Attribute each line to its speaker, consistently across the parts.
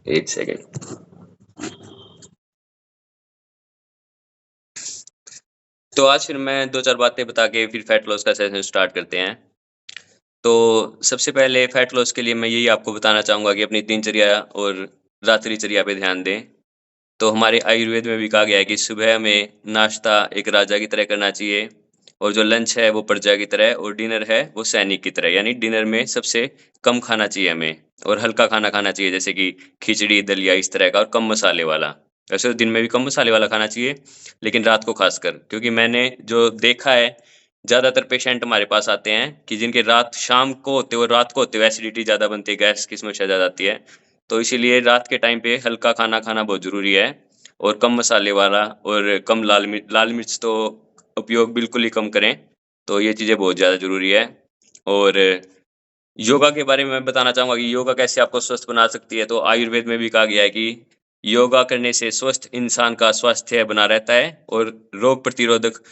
Speaker 1: एक सेकेंड। तो आज फिर मैं 2-4 बातें बता के फिर फैट लॉस का सेशन स्टार्ट करते हैं। तो सबसे पहले फैट लॉस के लिए मैं यही आपको बताना चाहूँगा कि अपनी दिनचर्या और रात्रिचर्या पे ध्यान दें। तो हमारे आयुर्वेद में भी कहा गया है कि सुबह हमें नाश्ता एक राजा की तरह करना चाहिए और जो लंच है वो प्रजा की तरह और डिनर है वो सैनिक की तरह। यानी डिनर में सबसे कम खाना चाहिए हमें और हल्का खाना खाना चाहिए जैसे कि खिचड़ी, दलिया इस तरह का और कम मसाले वाला। वैसे तो दिन में भी कम मसाले वाला खाना चाहिए, लेकिन रात को खासकर क्योंकि मैंने जो देखा है, ज़्यादातर पेशेंट हमारे पास आते हैं कि जिनके रात शाम को होते हुए रात को होते हुए एसिडिटी ज़्यादा बनती है, गैस की समस्या ज़्यादा आती है। तो इसीलिए रात के टाइम पे हल्का खाना खाना बहुत ज़रूरी है और कम मसाले वाला और कम लाल मिर्च तो उपयोग बिल्कुल ही कम करें। तो ये चीज़ें बहुत ज़्यादा ज़रूरी है और योगा के बारे में मैं बताना चाहूँगा कि योगा कैसे आपको स्वस्थ बना सकती है। तो आयुर्वेद में भी कहा गया है कि योगा करने से स्वस्थ इंसान का स्वास्थ्य बना रहता है और रोग प्रतिरोधक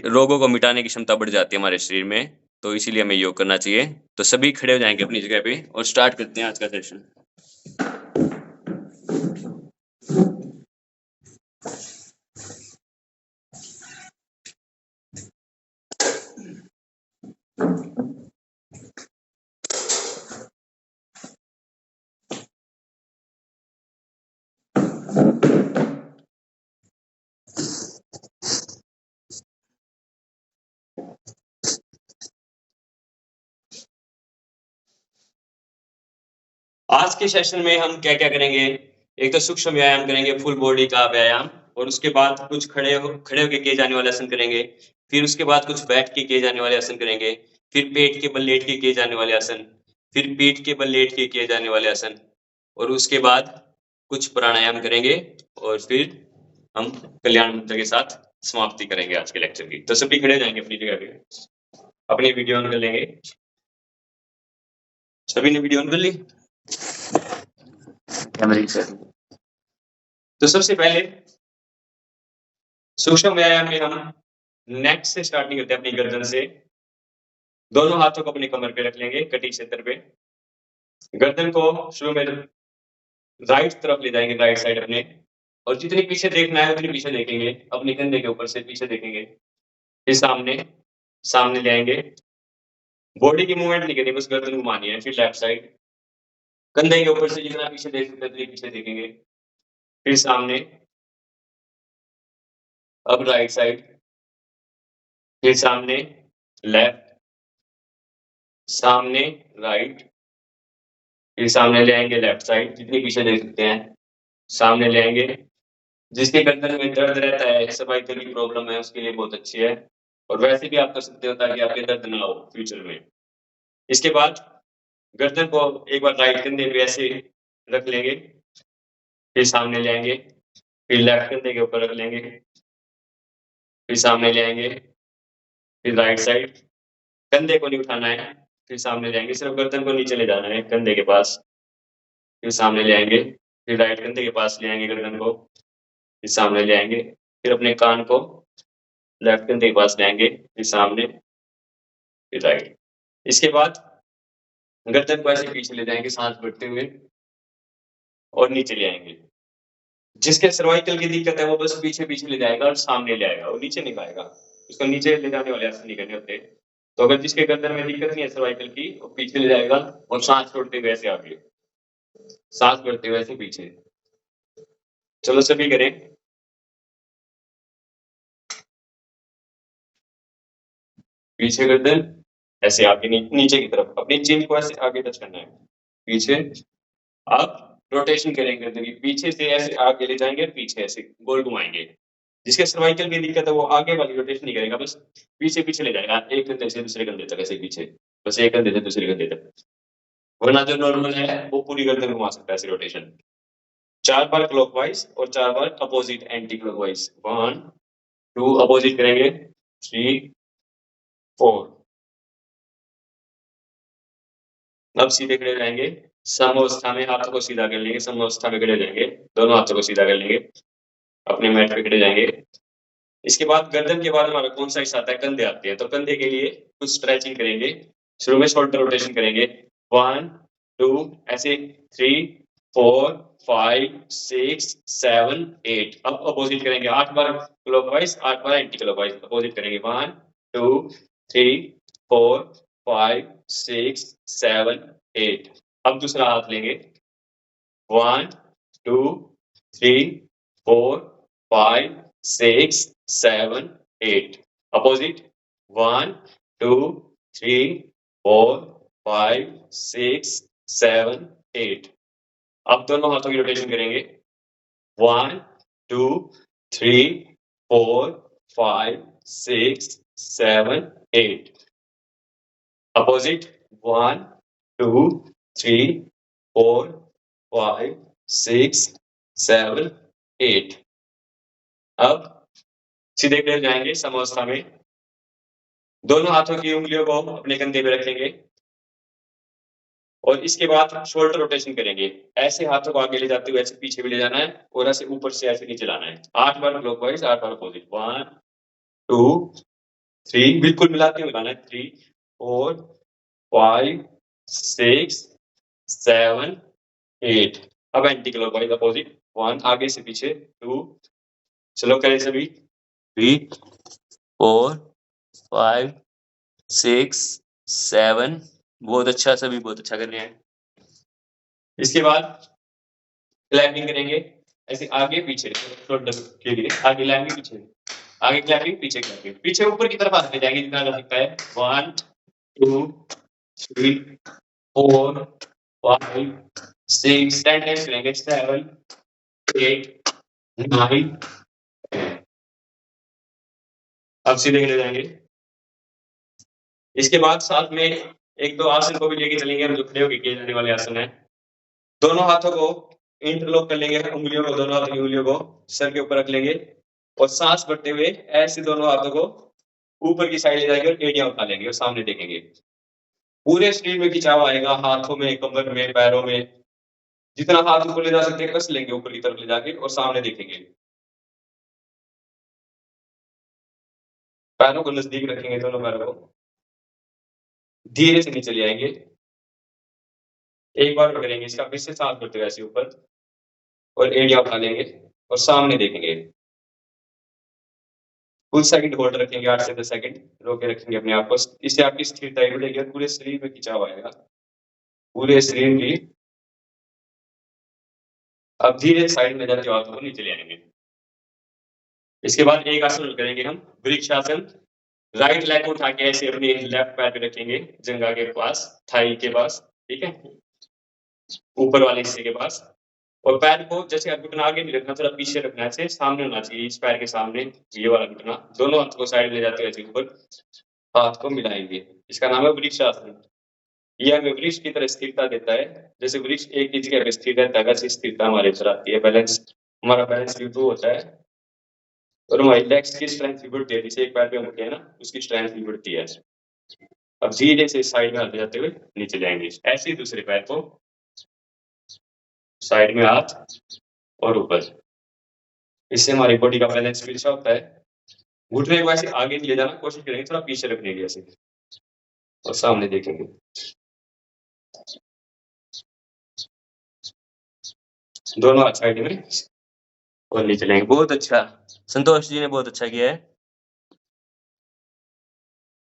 Speaker 1: रोगों को मिटाने की क्षमता बढ़ जाती है हमारे शरीर में। तो इसीलिए हमें योग करना चाहिए। तो सभी खड़े हो जाएँगे अपनी जगह पे और स्टार्ट करते हैं आज का सेशन। आज के सेशन में हम क्या-क्या करेंगे? एक तो सूक्ष्म व्यायाम करेंगे, फुल बॉडी का व्यायाम और उसके बाद कुछ खड़े होके किए जाने वाले आसन करेंगे। फिर उसके बाद कुछ बैठ के किए जाने वाले आसन करेंगे। फिर पेट के बल लेट के किए जाने वाले आसन। फिर पीठ के बल लेट के किए जाने वाले आसन और उसके बाद कुछ प्राणायाम करेंगे और फिर हम कल्याण मंत्र के साथ समाप्ति करेंगे आज के लेक्चर की। तो सभी खड़े हो जाएँगे अपनी जगह पे। अपनी वीडियो ऑन कर लेंगे। सभी ने वीडियो ऑन कर ली? कैमरे की सेटिंग। तो सबसे पहले सूक्ष्म व्यायाम में हम नेक से स्टार्टिंग करते हैं अपनी गर्दन से। दोनों हाथों को अपनी कमर पे रख लेंगे, कटी क्षेत्र पे। गर्दन को शुरू में राइट तरफ ले जाएँगे, राइट साइड अपने और जितनी पीछे देखना है उतनी पीछे देखेंगे, अपने कंधे के ऊपर से पीछे देखेंगे। फिर सामने ले आएँगे। बॉडी की मूवमेंट नहीं करनी, बस गर्दन घुमानी है। फिर लेफ्ट साइड, कंधे के ऊपर से जितना पीछे देख सकते हैं उतनी पीछे देखेंगे। फिर सामने, अब राइट साइड, फिर सामने, लेफ्ट, सामने, राइट, फिर सामने ले आएँगे लेफ्ट साइड, जितनी पीछे देख सकते हैं। सामने ले आएँगे। जिसके गर्दन में दर्द रहता है, सर्वाइकल की प्रॉब्लम है, उसके लिए बहुत अच्छी है और वैसे भी आप कर सकते हो ताकि आपके दर्द ना हो फ्यूचर में। इसके बाद गर्दन को एक बार राइट कंधे पे ऐसे रख लेंगे, फिर सामने ले आएँगे, फिर लेफ्ट कंधे के ऊपर रख लेंगे, फिर सामने ले आएँगे, फिर राइट साइड, कंधे को नहीं उठाना है, फिर सामने ले आएँगे, सिर्फ़ गर्दन को नीचे ले जाना है कंधे के पास, फिर सामने ले आएँगे, फिर राइट कंधे के पास ले आएँगे गर्दन को, फिर सामने ले आएँगे, फिर अपने कान को लेफ्ट कंधे के पास ले आएँगे, फिर सामने, फिर राइट। इसके बाद गर्दन को ऐसे पीछे ले जाएँगे साँस भरते हुए और नीचे ले आएँगे। जिसके सर्वाइकल की दिक्कत है वो बस पीछे-पीछे ले जाएगा और सामने ले आएगा, वो नीचे नहीं खाएगा। उसको नीचे ले जाने वाले आसन नहीं करने होते। तो अगर जिसके गर्दन में दिक्कत नहीं है सर्वाइकल की, वो पीछे ले जाएगा और साँस छोड़ते हुए ऐसे आगे, साँस भरते हुए ऐसे पीछे। चलो सभी करें। पीछे गर्दन, ऐसे आगे नीचे की तरफ, अपनी चिन को ऐसे आगे टच करना है। पीछे, अब रोटेशन करेंगे गर्दन की, पीछे से ऐसे आगे ले जाएँगे, पीछे ऐसे गोल घुमाएँगे। जिसके सर्वाइकल की दिक्कत है वो आगे वाली रोटेशन नहीं करेगा, बस पीछे-पीछे ले जाएगा, एक कंधे से दूसरे कंधे तक ऐसे पीछे, बस एक कंधे से दूसरे कंधे तक। वरना जो नॉर्मल है वो पूरी गर्दन घुमा सकता है ऐसे रोटेशन। 4 बार क्लॉकवाइज़ और 4 बार अपोज़िट एंटी क्लॉकवाइज़। 1, 2 अपोज़िट करेंगे, 3, 4। अब सीधे खड़े हो जाएँगे, समअवस्था में हाथों को सीधा कर लेंगे, समअवस्था में खड़े हो जाएँगे, दोनों हाथों को सीधा कर लेंगे, अपने मैट पे खड़े हो जाएँगे। इसके बाद गर्दन के बाद हमारा कौन-सा हिस्सा आता है? कंधे आते हैं, तो कंधे के लिए कुछ स्ट्रेचिंग करेंगे। शुरू में शोल्डर रोटेशन करेंगे, 1, 2 ऐसे 3, 4 5 6 7 8। अब अपोजिट करेंगे 8 बार क्लॉकवाइज 8 बार एंटी क्लॉकवाइज अपोजिट करेंगे 1 2 3 4 5 6 7 8। अब दूसरा हाथ लेंगे 1 2 3 4 5 6 7 8। अपोजिट 1 2 3 4 5 6 7 8। अब दोनों हाथों की रोटेशन करेंगे 1 2 3 4 5 6 7 8। अपोजिट 1 2 3 4 5 6 7 8। अब सीधे खड़े हो जाएंगे समोसा में, दोनों हाथों की उंगलियों को अपने कंधे पे रखेंगे और इसके बाद शोल्डर रोटेशन करेंगे। ऐसे हाथों को आगे ले जाते हुए ऐसे पीछे भी ले जाना है और ऐसे ऊपर से ऐसे नीचे लाना है। 8 बार क्लॉकवाइज 8 बार अपोजिट 1 2 3 बिल्कुल मिलाते हुए लाना है 3 4 5 6 7 8। अब एंटी क्लॉकवाइज अपोजिट 1 आगे से पीछे 2। चलो करें सभी 3 4 5 6 7। बहुत अच्छा, सभी बहुत अच्छा कर रहे हैं। इसके बाद क्लैपिंग करेंगे ऐसे आगे पीछे शोल्डर के लिए आगे लाएंगे पीछे आगे क्लैपिंग पीछे क्लैपिंग पीछे ऊपर की तरफ आते जाएंगे जितना जा सकता है 1 2 3 4 5 6 10 टाइम्स करेंगे 7 8 9। अब सीधे खड़े जाएंगे। इसके बाद साथ में एक दो आसन को भी लेके चलेंगे हम जो खड़े होके किए जाने वाले आसन है। दोनों हाथों को इंटरलॉक कर लेंगे, उंगलियों को दोनों हाथों की उंगलियों को सर के ऊपर रख लेंगे और सांस भरते हुए ऐसे दोनों हाथों को ऊपर की साइड ले जाएंगे और एड़ियां उठा लेंगे और सामने देखेंगे। पूरे शरीर में खिंचाव आएगा, हाथों में, कमर में, पैरों में, जितना हाथ ऊपर ले जा सकते हैं कस लेंगे ऊपर की तरफ ले जाके और सामने देखेंगे। पैरों को नजदीक रखेंगे, दोनों पैरों को धीरे से नीचे ले आएंगे। एक बार पकड़ेंगे इसका, फिर से सांस भरते हुए ऐसे ऊपर और एड़ियां उठा लेंगे और सामने देखेंगे। कुछ सेकंड होल्ड रखेंगे, 8 से 10 सेकंड रोके रखेंगे अपने आप को। इससे आपकी स्थिरता बढ़ेगी और पूरे शरीर में खिंचाव आएगा, पूरे शरीर की। अब धीरे साइड में जाते हाथों को नीचे ले आएंगे। इसके बाद एक आसन करेंगे हम वृक्ष आसन। राइट लेग को उठा के ऐसे अपने लेफ्ट पैर पे रखेंगे जंघा के पास, थाई के पास, ठीक है, ऊपर वाले हिस्से के पास। और पैर को जैसे घुटना आगे नहीं रखना, थोड़ा पीछे रखना है, सामने होना चाहिए इस पैर के सामने, ये वाला घुटना। दोनों हाथ को साइड ले जाते हुए ऊपर हाथ को मिलाएंगे। इसका नाम है वृक्ष आसन। यह हमें वृक्ष की तरह स्थिरता देता है। जैसे वृक्ष एक ही जगह पे स्थिर रहता है वैसे स्थिरता हमारे अंदर आती है, बैलेंस, हमारा बैलेंस इंप्रूव होता है और हमारी लेग्स की स्ट्रेंथ भी बढ़ती है। जैसे एक पैर पे हम उठे हैं ना, उसकी स्ट्रेंथ भी बढ़ती है। अब धीरे से साइड में हाथ जाते हुए नीचे जाएंगे। ऐसे ही दूसरे पैर को साइड में हाथ और ऊपर। इससे हमारी बॉडी का बैलेंस भी अच्छा होता है। घुटने को ऐसे आगे ले जाना कोशिश करेंगे, थोड़ा पीछे रखने की ऐसे और सामने देखेंगे। दोनों हाथ साइड में और नीचे लेंगे। बहुत अच्छा, संतोष जी ने बहुत अच्छा किया है।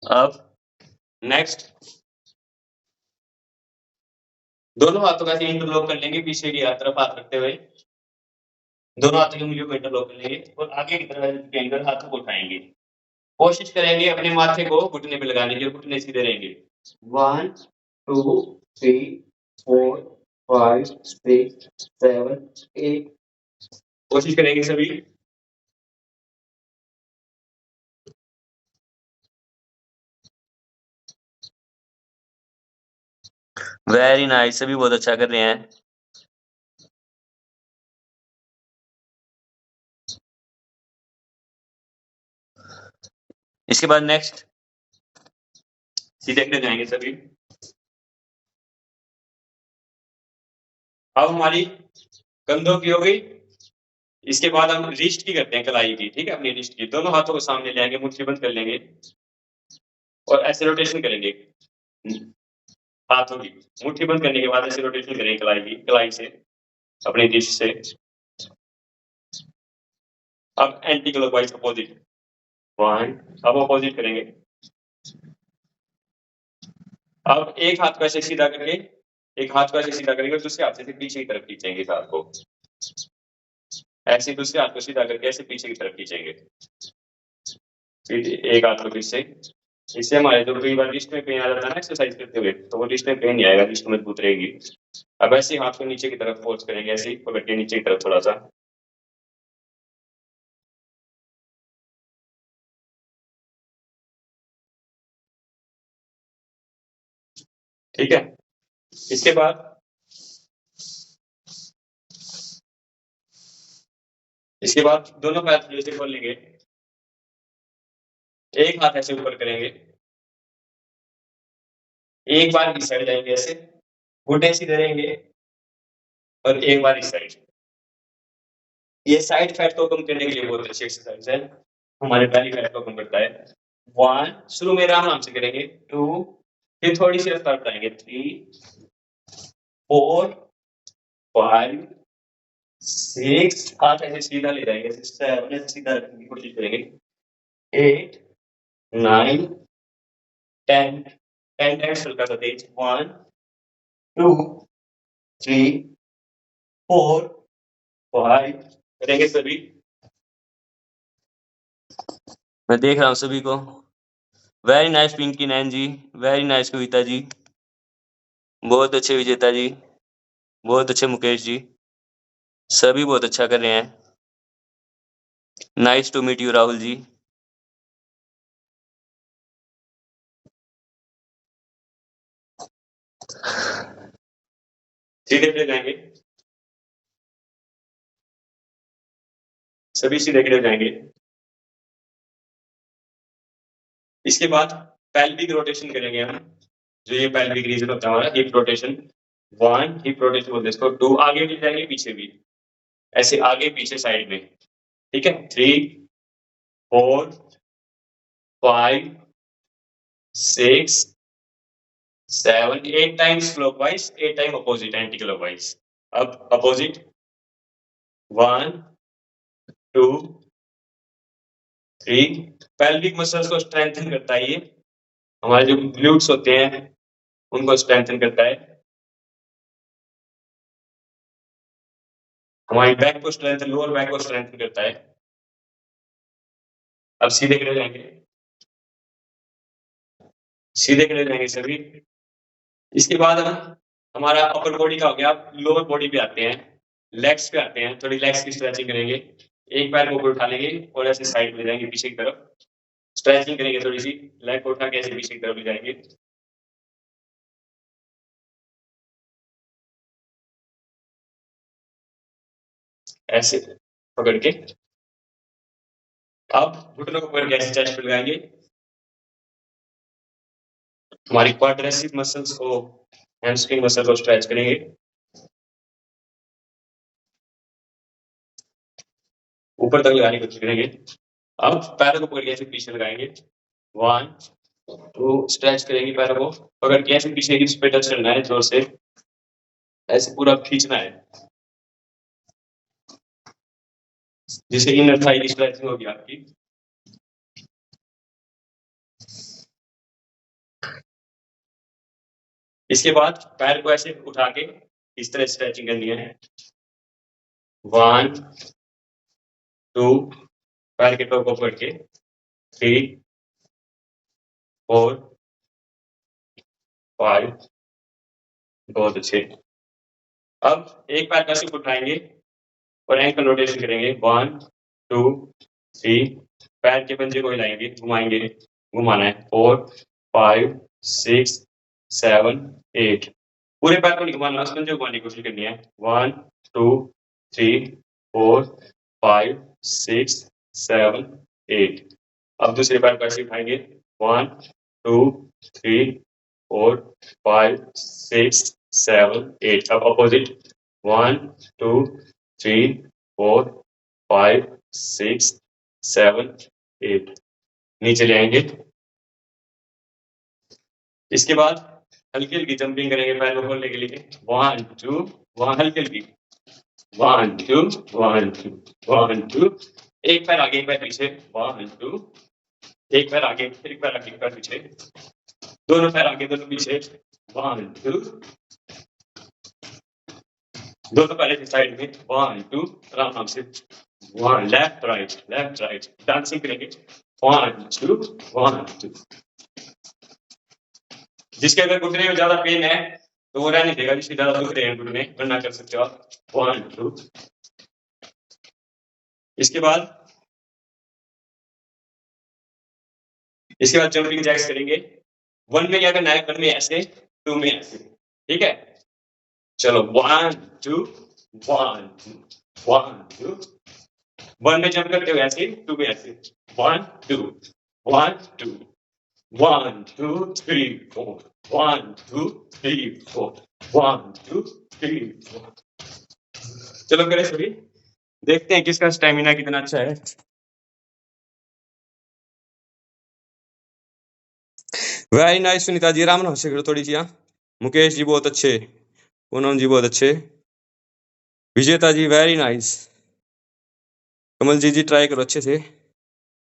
Speaker 1: अब नेक्स्ट दोनों हाथों का ऐसे इंटरलॉक कर लेंगे, पीछे की तरफ हाथ रखते हुए दोनों हाथों की उंगलियों को इंटरलॉक कर लेंगे और आगे की तरफ के अंदर हाथों को उठाएंगे। कोशिश करेंगे अपने माथे को घुटने पे लगाने की, घुटने सीधे रहेंगे। 1 2 3 4 5 6 7 8। कोशिश करेंगे सभी। वेरी नाइस, सभी बहुत अच्छा कर रहे हैं। इसके बाद नेक्स्ट सीधे खड़े जाएंगे सभी। अब हमारी कंधों की हो गई। इसके बाद हम रिस्ट की करते हैं, कलाई की, ठीक है, अपनी रिस्ट की। दोनों हाथों को सामने ले आएंगे, मुट्ठी बंद कर लेंगे और ऐसे रोटेशन करेंगे हाथों की। मुट्ठी बंद करने के बाद ऐसे रोटेशन करेंगे कलाई की, कलाई से अपनी दिश से। अब एंटी क्लॉकवाइज अपोजिट 1, अब अपोजिट करेंगे। अब एक हाथ को ऐसे सीधा करके, एक हाथ को ऐसे सीधा करेंगे, दूसरे हाथ से पीछे की तरफ खींचेंगे इस हाथ को। ऐसे दूसरे हाथ को सीधा करके ऐसे पीछे की तरफ खींचेंगे। फिर एक हाथ को फिर से, इससे हमारे जो कई बार रिस्ट में पेन आ जाता है ना एक्सरसाइज करते हुए, तो वो रिस्ट में पेन नहीं आएगा, रिस्ट मजबूत रहेगी। अब ऐसे हाथ को नीचे की तरफ फोर्स करेंगे, ऐसे ही पकड़ के नीचे की तरफ थोड़ा सा। ठीक है। इसके बाद दोनों पैर जैसे खोल लेंगे, एक हाथ ऐसे ऊपर करेंगे, एक बार इस साइड जाएंगे ऐसे, घुटने सीधे रहेंगे, और एक बार इस साइड। ये साइड फैट को कम करने के लिए बहुत अच्छी एक्सरसाइज है, हमारे बेली फैट को कम करता है। 1, शुरू में आराम से करेंगे। 2, फिर थोड़ी सी रफ्तार बढ़ाएंगे। 3, 4, 5, 6, हाथ ऐसे सीधा ले जाएंगे। 7 ऐसे सीधा रखने की कोशिश करेंगे। 8, 9, 10, 10 टाइम्स हल्का सा तेज। 1, 2, 3, 4, 5 करेंगे सभी। मैं देख रहा हूँ सभी को। वेरी नाइस पिंकी नैन जी, वेरी नाइस कविता जी, बहुत अच्छे विजेता जी, बहुत अच्छे मुकेश जी, सभी बहुत अच्छा कर रहे हैं। Nice to meet you Rahul ji. सीधे खड़े जाएंगे, सभी सीधे खड़े जाएंगे। इसके बाद पेल्विक रोटेशन करेंगे हम, जो ये पेल्विक रीजन होता है हमारा, हिप रोटेशन। 1 हिप रोटेशन बोलते हैं इसको। 2 आगे भी जाएंगे, पीछे भी, ऐसे आगे पीछे साइड में। ठीक है। 3, 4, 5, 6, 7, 8 times clockwise, 8 time opposite anti clockwise. अब अपोजिट 1, 2, 3। पेल्विक मसल्स को स्ट्रेंथन करता है ये, हमारे जो ग्लूट्स होते हैं उनको स्ट्रेंथन करता है, हमारी बैक को स्ट्रेंथन, लोअर बैक को स्ट्रेंथन करता है। अब सीधे खड़े जाएंगे, सीधे खड़े जाएंगे सभी। इसके बाद हम हमारा अपर बॉडी का हो गया, लोअर बॉडी पे आते हैं, लेग्स पे आते हैं। थोड़ी लेग्स की स्ट्रेचिंग करेंगे, एक पैर को ऊपर उठा लेंगे और ऐसे साइड में जाएंगे, पीछे की तरफ स्ट्रेचिंग करेंगे। थोड़ी सी लेग को उठा के ऐसे पीछे की तरफ ले जाएंगे, ऐसे पकड़ के। अब घुटनों को पकड़ के ऐसे चेस्ट पे लगाएंगे, हमारी क्वाड्रिसेप मसल्स को, हैमस्ट्रिंग मसल को स्ट्रेच करेंगे। ऊपर तक लगाने की कोशिश करेंगे। अब पैरों को पकड़ के ऐसे पीछे लगाएंगे। 1, 2 स्ट्रेच करेंगे, पैरों को पकड़ के ऐसे पीछे हिप्स पे टच करना है, जोर से ऐसे पूरा खींचना है, जिससे इनर थाई की स्ट्रेचिंग होगी आपकी। इसके बाद पैर को ऐसे उठा के इस तरह स्ट्रेचिंग करनी है। 1, 2 पैर के टो को पकड़ के। 3, 4, 5 बहुत अच्छे। अब एक पैर कैसे उठाएंगे और एंकल रोटेशन करेंगे। 1, 2, 3 पैर के पंजे को हिलाएंगे, घुमाएंगे, घुमाना है। 4, 5, 6, 7, 8 पूरे पैर को नहीं घुमाना, उस पंजे को घुमाने की कोशिश करनी है। 1, 2, 3, 4, 5, 6, 7, 8 अब दूसरे पैर को ऐसे उठाएंगे। 1, 2, 3, 4, 5, 6, 7, 8 अब अपोजिट। 1, 2, 3, 4, 5, 6, 7, 8 नीचे ले आएंगे। इसके बाद हल्की हल्की जंपिंग करेंगे पैर को खोलने के लिए। 1, 2 वहां हल्की हल्की 1 2 1 2 1 2 एक पैर आगे एक पैर पीछे 1 2 एक पैर आगे एक पैर आगे एक पैर पीछे दोनों पैर आगे दोनों पीछे 1 2 दोनों पैर एक साइड में 1 2 आराम से 1 लेफ्ट राइट डांसिंग करेंगे 1 2 1 2 जिसके अगर घुटने में ज्यादा पेन है तो वो रहने देगा, जिसके ज्यादा दुख रहे हैं घुटने वरना कर सकते हो आप 1 2 इसके बाद जंपिंग जैक्स करेंगे 1 में क्या करना है 1 में ऐसे 2 में ऐसे, ठीक है चलो 1 2 1 1 2 1 में जंप करते हो ऐसे 2 में ऐसे 1 2 1 2 1 2 3 4 1 2 3 4 1 2 3 4 चलो करें सभी, देखते हैं किसका स्टैमिना कितना अच्छा है। वेरी नाइस सुनीता जी, आराम से करो थोड़ी सी। हाँ मुकेश जी बहुत अच्छे, पूनम जी बहुत अच्छे, विजेता जी वेरी नाइस, कमल जी ट्राई करो अच्छे से,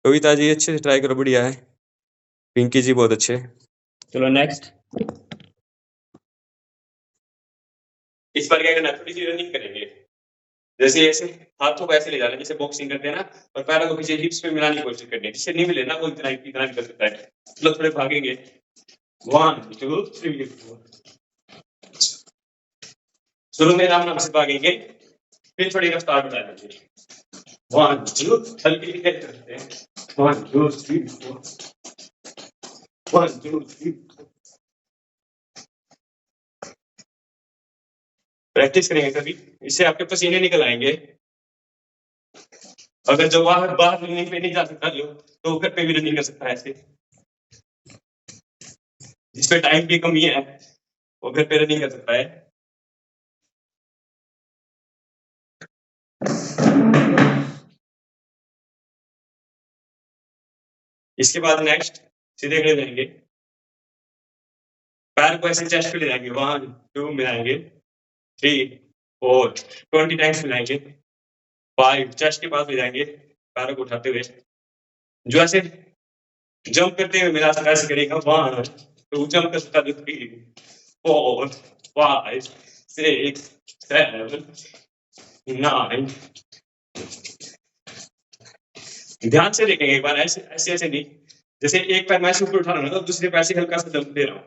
Speaker 1: कविता जी अच्छे से ट्राई करो बढ़िया है, पिंकी जी बहुत अच्छे। चलो नेक्स्ट, इस बार क्या करना, थोड़ी सी रनिंग करेंगे, जैसे ऐसे हाथों को ऐसे ले जाना जैसे बॉक्सिंग करते हैं ना, और पैरों को पीछे हिप्स पे मिलाने की कोशिश करनी है, जिससे नहीं मिले ना वो इतना नहीं कर सकता है। चलो थोड़े भागेंगे 1 2 3 4 शुरू में आराम से भागेंगे, फिर थोड़ी रफ्तार बढ़ा देंगे 1 2 हल्की हल्की करते हैं 1 2 3 4 1 2 3 प्रैक्टिस करेंगे कभी, इससे आपके पसीने निकल आएंगे। अगर जो बाहर बाहर रनिंग पे नहीं जा सकता जो, तो घर पे भी रनिंग कर सकता है ऐसे, जिसपे टाइम की कमी है वो घर पे रनिंग कर सकता है। इसके बाद नेक्स्ट सीधे खड़े रहेंगे, पैर को ऐसे चेस्ट पे ले जाएंगे 1 2 मिलाएंगे 3 4 20 टाइम्स मिलाएंगे 5 चेस्ट के पास ले जाएंगे पैरों को उठाते हुए, जो ऐसे जंप करते हुए मिला सकता ऐसे करेगा 1 2 जंप कर सकता 3 4 5 6 7 9 ध्यान से देखेंगे एक बार, ऐसे ऐसे ऐसे नहीं, जैसे एक पैर मैं ऊपर उठा रहा हूँ ना तो दूसरे पैर से हल्का सा जंप दे रहा हूँ,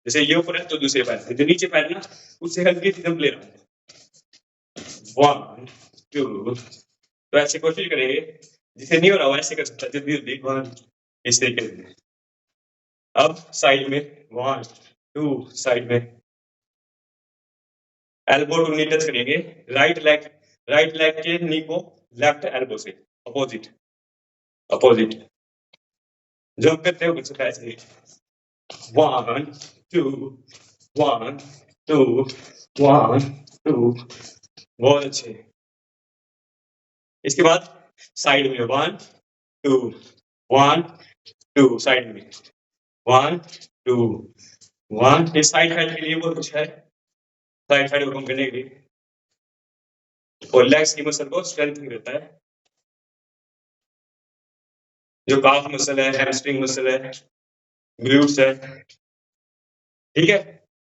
Speaker 1: जैसे ये ऊपर है तो दूसरे पैर से, जो नीचे पैर है ना उससे हल्की सी जंप ले रहा हूँ 1 2, तो ऐसे कोशिश करेंगे, जिसे नहीं हो रहा हो ऐसे कर सकता है जल्दी जल्दी 1 इस तरीके से। अब साइड में 1 2 साइड में एल्बो टू नी टच करेंगे, राइट लेग के नी को लेफ्ट एल्बो से अपोजिट जंप करते हो कुछ ऐसे 1 2 1 2 1 2 बहुत अच्छे। इसके बाद साइड में 1 2 1 2 साइड में 1 2 1, ये साइड हेड के लिए बहुत कुछ है, साइड हेड को कम करने के लिए, और लेग्स की मसल को स्ट्रेंथ देता है, जो काफ मसल है, हैमस्ट्रिंग मसल है, ग्लूट्स है, ठीक है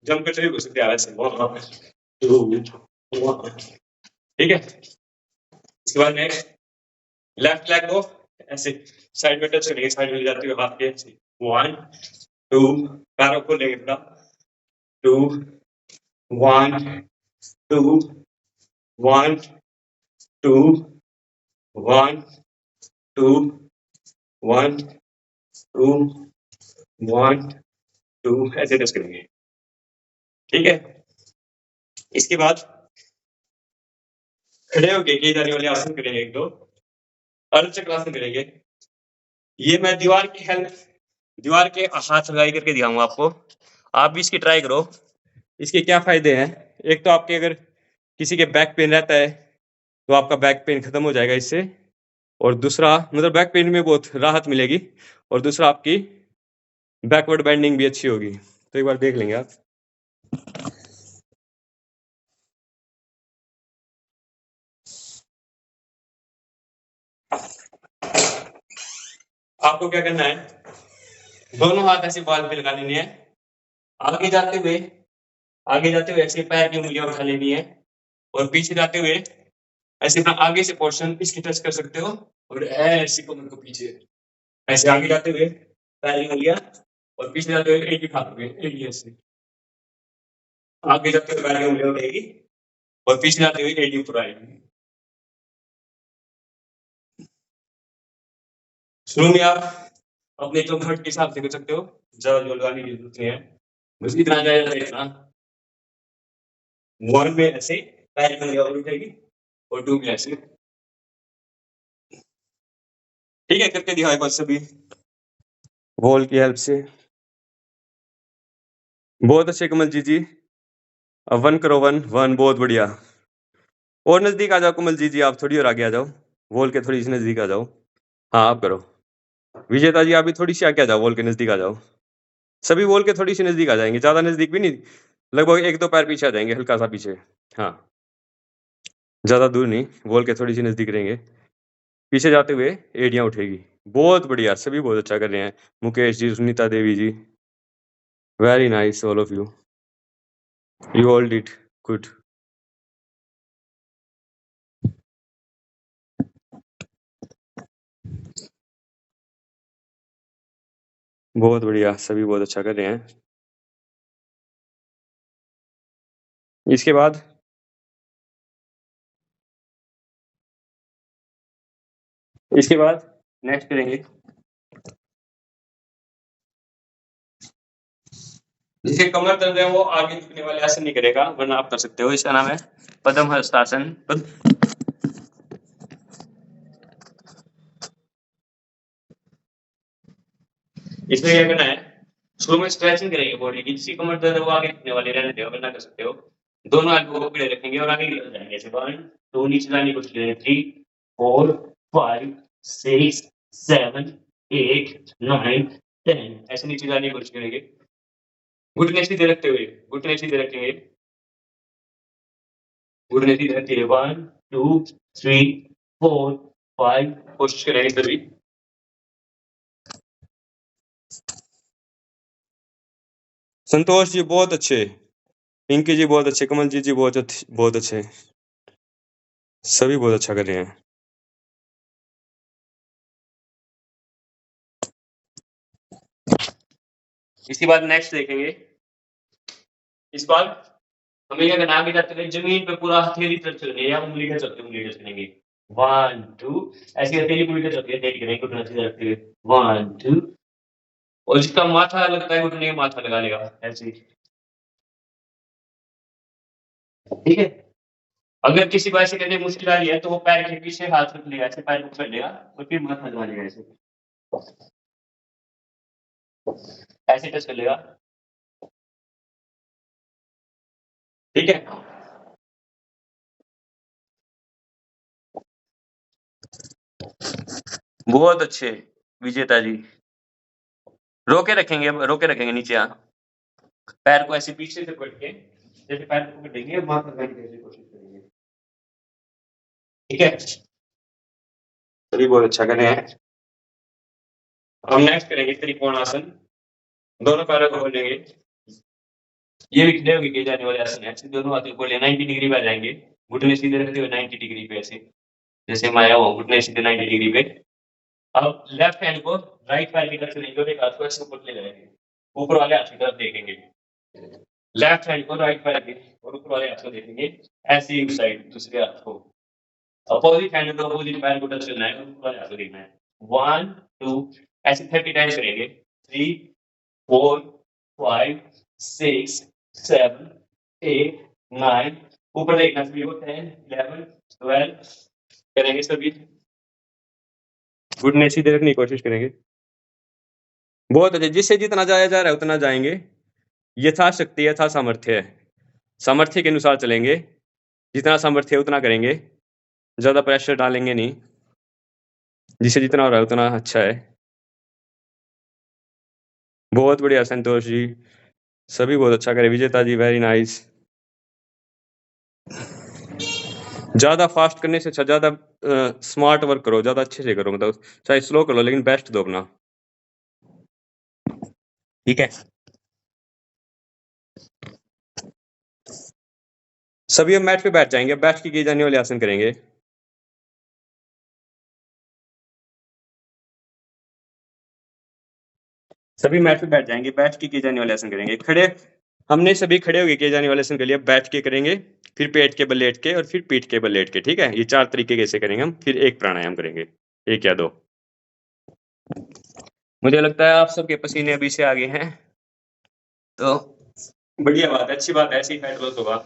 Speaker 1: जंप करते हुए हो सकते हैं ऐसे 1 2 1, ठीक है। इसके बाद नेक्स्ट लेफ्ट लेग को ऐसे साइड में टच करेंगे, साइड में ले जाते हुए हाथ के 1 2 पैरों को लेंगे थोड़ा 2 1 2 1 2 1 2 1 2 1 2 ऐसे टच करेंगे, ठीक है। इसके बाद खड़े होके किए जाने वाले आसन करेंगे, एक दो अर्ध चक्रासन करेंगे, ये मैं दीवार के हाथ लगाई करके दिखाऊंगा आपको, आप भी इसकी ट्राई करो। इसके क्या फायदे हैं, एक तो आपके अगर किसी के बैक पेन रहता है तो आपका बैक पेन खत्म हो जाएगा इससे, और दूसरा मतलब बैक पेन में बहुत राहत मिलेगी, और दूसरा आपकी बैकवर्ड बेंडिंग भी अच्छी होगी, तो एक बार देख लेंगे आप। आपको क्या करना है, दोनों हाथ ऐसे बाल पे लगा लेने हैं, आगे जाते हुए ऐसे पैर की उंगलियां उठा लेनी है और पीछे जाते हुए ऐसे अपना आगे से पोर्शन इसकी टच कर सकते हो और ऐसे कमर को पीछे ऐसे आगे जाते हुए पैर की उंगलियां और पीछे जाते हुए एक ही हाथ में एक ही ऐसे आगे जाते हुए पैर की उंगलियां उठेगी और पीछे जाते हुए एडी ऊपर आएगी। शुरू में आप अपने कंफर्ट के हिसाब से कर सकते हो, ज्यादा जोर लगाने की जरूरत नहीं है, बस इतना जाएगा इतना। 1 में ऐसे पैर की उंगलियां ऊपर उठेगी और 2 में ऐसे। ठीक है, करके दिखाओ एक बार सभी वॉल की हेल्प से। बहुत अच्छे कमल जी। अब 1 करो 1 बहुत बढ़िया। और नजदीक आ जाओ कमल जी, आप थोड़ी और आगे आ जाओ, वॉल के थोड़ी सी नजदीक आ जाओ। हाँ आप करो। विजेता जी आप भी थोड़ी सी आगे आ जाओ, वॉल के नजदीक आ जाओ। सभी वॉल के थोड़ी सी नजदीक आ जाएंगे, ज्यादा नजदीक भी नहीं, लगभग 1-2 पैर पीछे आ जाएंगे, हल्का सा पीछे। हाँ ज्यादा दूर नहीं, वॉल के थोड़ी सी नजदीक रहेंगे। पीछे जाते हुए एड़ियां उठेगी। बहुत बढ़िया, सभी बहुत अच्छा कर रहे हैं। Mukesh ji, Sunita Devi ji, very nice all of you, you all did good. बहुत बढ़िया, सभी बहुत अच्छा कर रहे हैं। इसके बाद नेक्स्ट करेंगे, जिसके कमर दर्द है वो आगे झुकने वाले आसन नहीं करेगा, वरना आप कर सकते हो। इसका नाम है पद्म हस्तासन। इसमें क्या करना है, शुरू में स्ट्रेचिंग करेंगे बॉडी की, जिसकी कमर दर्द है वो आगे झुकने वाले रहने दो, वरना कर सकते हो। दोनों एल्बो को पीछे रखेंगे और आगे की तरफ जाएंगे ऐसे। 1 2 नीचे जाने की कोशिश करेंगे। 3 4 5 6 7 8 9 10 ऐसे नीचे जाने की कोशिश करेंगे। घुटने सीधे रखते हुए, घुटने सीधे रखेंगे, घुटने सीधे रखते हुए। 1 2 3 4 5 कोशिश करेंगे सभी। संतोष जी बहुत अच्छे, पिंकी जी बहुत अच्छे, कमल जी बहुत अच्छे, सभी बहुत अच्छा कर रहे हैं। इसके बाद नेक्स्ट देखेंगे। इस बार हमें क्या करना है, आगे जाते हुए जमीन पे पूरा हथेली टच करेंगे या उंगली टच करते उंगली टच करेंगे। 1 2 ऐसे हथेली पूरी टच करते हैं, देख करेंगे घुटना सीधा रखते हुए। 1 2 और जिसका माथा लगता है घुटने में माथा लगा लेगा ऐसे। ठीक है, अगर किसी को ऐसे करने मुश्किल आ रही है तो वो पैर के पीछे हाथ रख लेगा, ऐसे पैर को पकड़ लेगा और फिर माथा लगा लेगा ऐसे, ऐसे टच कर लेगा। ठीक है, बहुत अच्छे विजेता जी। रोके रखेंगे नीचे। पैर को ऐसे पीछे से पकड़ के, जैसे पैर को पकड़ेंगे माथा लगाने की कोशिश करेंगे। ठीक है, सभी बहुत अच्छा कर रहे हैं। हम नेक्स्ट करेंगे त्रिकोणासन। दोनों पैरों को खोलेंगे, ये भी खड़े होकर किए जाने वाले आसन है। दोनों हाथों को 90 डिग्री पे आ जाएंगे, घुटने सीधे रखते हुए 90 डिग्री पे ऐसे, जैसे मैं आया हूँ घुटने सीधे 90 डिग्री पे। अब लेफ्ट हैंड को राइट पैर की तरफ लेंगे और एक हाथ को ऐसे ऊपर ले जाएंगे, ऊपर वाले हाथ की तरफ देखेंगे। लेफ्ट हैंड को राइट पैर के और ऊपर वाले हाथ को देखेंगे, ऐसे ही साइड दूसरे हाथ को अपोजिट हैंड को अपोजिट पैर को टच करना है और ऊपर वाले हाथ को देखना है। 1 2 ऐसे 30 टाइम्स करेंगे। 3 4 5 6 7 8 9 ऊपर देखना सभी को। 10 11 12 करेंगे सभी, घुटने सीधे रखने की कोशिश करेंगे। बहुत अच्छे, जिससे जितना जाया जा रहा है उतना जाएंगे। यथाशक्ति यथा सामर्थ्य है, सामर्थ्य के अनुसार चलेंगे, जितना सामर्थ्य है उतना करेंगे, ज्यादा प्रेशर डालेंगे नहीं, जिससे जितना हो रहा है उतना अच्छा है। बहुत बढ़िया संतोष जी, सभी बहुत अच्छा करे। विजेता जी वेरी नाइस। ज्यादा फास्ट करने से अच्छा, ज्यादा स्मार्ट वर्क करो, ज़्यादा अच्छे से करो, मतलब चाहे स्लो कर लो लेकिन बेस्ट दो अपना। ठीक है? सभी अब मैट पे बैठ जाएँगे, बैठ के किए जाने वाले आसन करेंगे। सभी मैट पे बैठ जाएँगे, बैठ के किए जाने वाले आसन करेंगे। खड़े हमने सभी खड़े होके किए जाने वाले आसन कर लिया, बैठ के करेंगे, फिर पेट के बल लेट के और फिर पीठ के बल लेट के, ठीक है? ये 4 तरीके कैसे करेंगे हम, फिर 1 प्राणायाम करेंगे, 1 या 2। मुझे लगता है आप सबके पसीने अभी से आ गए हैं, तो बढ़िया बात है, अच्छी बात है, ऐसे ही फैट लॉस होगा।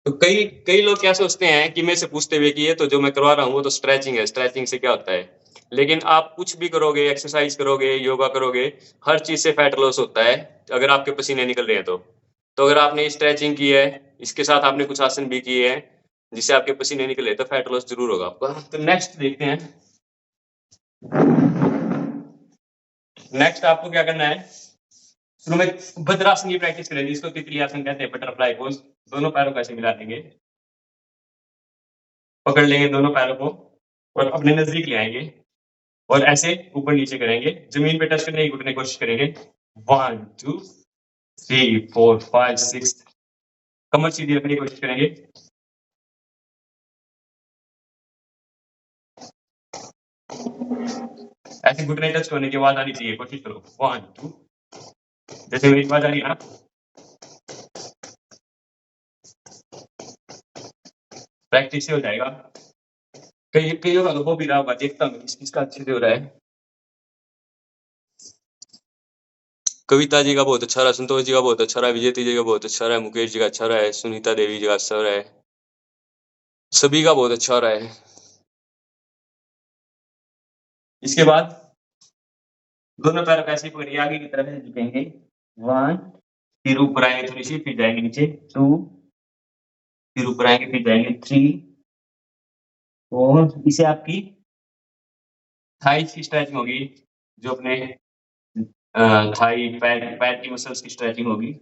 Speaker 1: तो कई कई लोग क्या सोचते हैं कि मेरे से पूछते हुए कि ये तो जो मैं करवा रहा हूँ, वो तो स्ट्रेचिंग है, स्ट्रेचिंग से क्या होता है? लेकिन आप कुछ भी करोगे, एक्सरसाइज़ करोगे, योगा करोगे, हर चीज़ से फैट लॉस होता है, अगर आपके पसीने निकल रहे हैं तो। तो अगर आपने स्ट्रेचिंग की है, इसके साथ आपने कुछ आसन भी किए हैं, जिससे आपके पसीने निकले, तो फैट लॉस ज़रूर होगा आपका। तो नेक्स्ट देखते हैं। नेक्स्ट आपको क्या करना है? शुरू में भद्रासन की प्रैक्टिस करें, जिसको तितली आसन कहते हैं, बटरफ्लाई पोज़। दोनों पैरों को ऐसे मिला देंगे, पकड़ लेंगे दोनों पैरों को और अपने नज़दीक ले आएँगे और ऐसे ऊपर-नीचे करेंगे। ज़मीन पे टच करने की घुटने की कोशिश करेंगे। 1, 2, 3, 4, 5, 6 कमर सीधी रखने की कोशिश करेंगे। ऐसे घुटने टच होने की आवाज़ आनी चाहिए, कोशिश करो। 1, 2 जैसे मेरी आवाज़ आ रही है ना, प्रैक्टिस से हो जाएगा। कइयों का तो हो भी रहा होगा, देखता हूँ किस-किसका अच्छे से हो रहा है। कविता जी का बहुत अच्छा रहा, संतोष जी का बहुत अच्छा रहा, विजेता जी का बहुत अच्छा रहा है, मुकेश जी का अच्छा रहा है, सुनीता देवी जी का अच्छा रहा है। सभी का बहुत अच्छा रहा है। इसके बाद दोनों पैरों को ऐसे ही पकड़िए, आगे की तरफ ऐसे झुकेंगे। 1 फिर ऊपर आएँगे थोड़ी-सी, फिर जाएँगे नीचे। 2 फिर ऊपर आएँगे, फिर जाएँगे। 3 4 इससे आपकी थाइज़ की स्ट्रेचिंग होगी, जो अपने थाई पैर पैर की मसल्स की स्ट्रेचिंग होगी।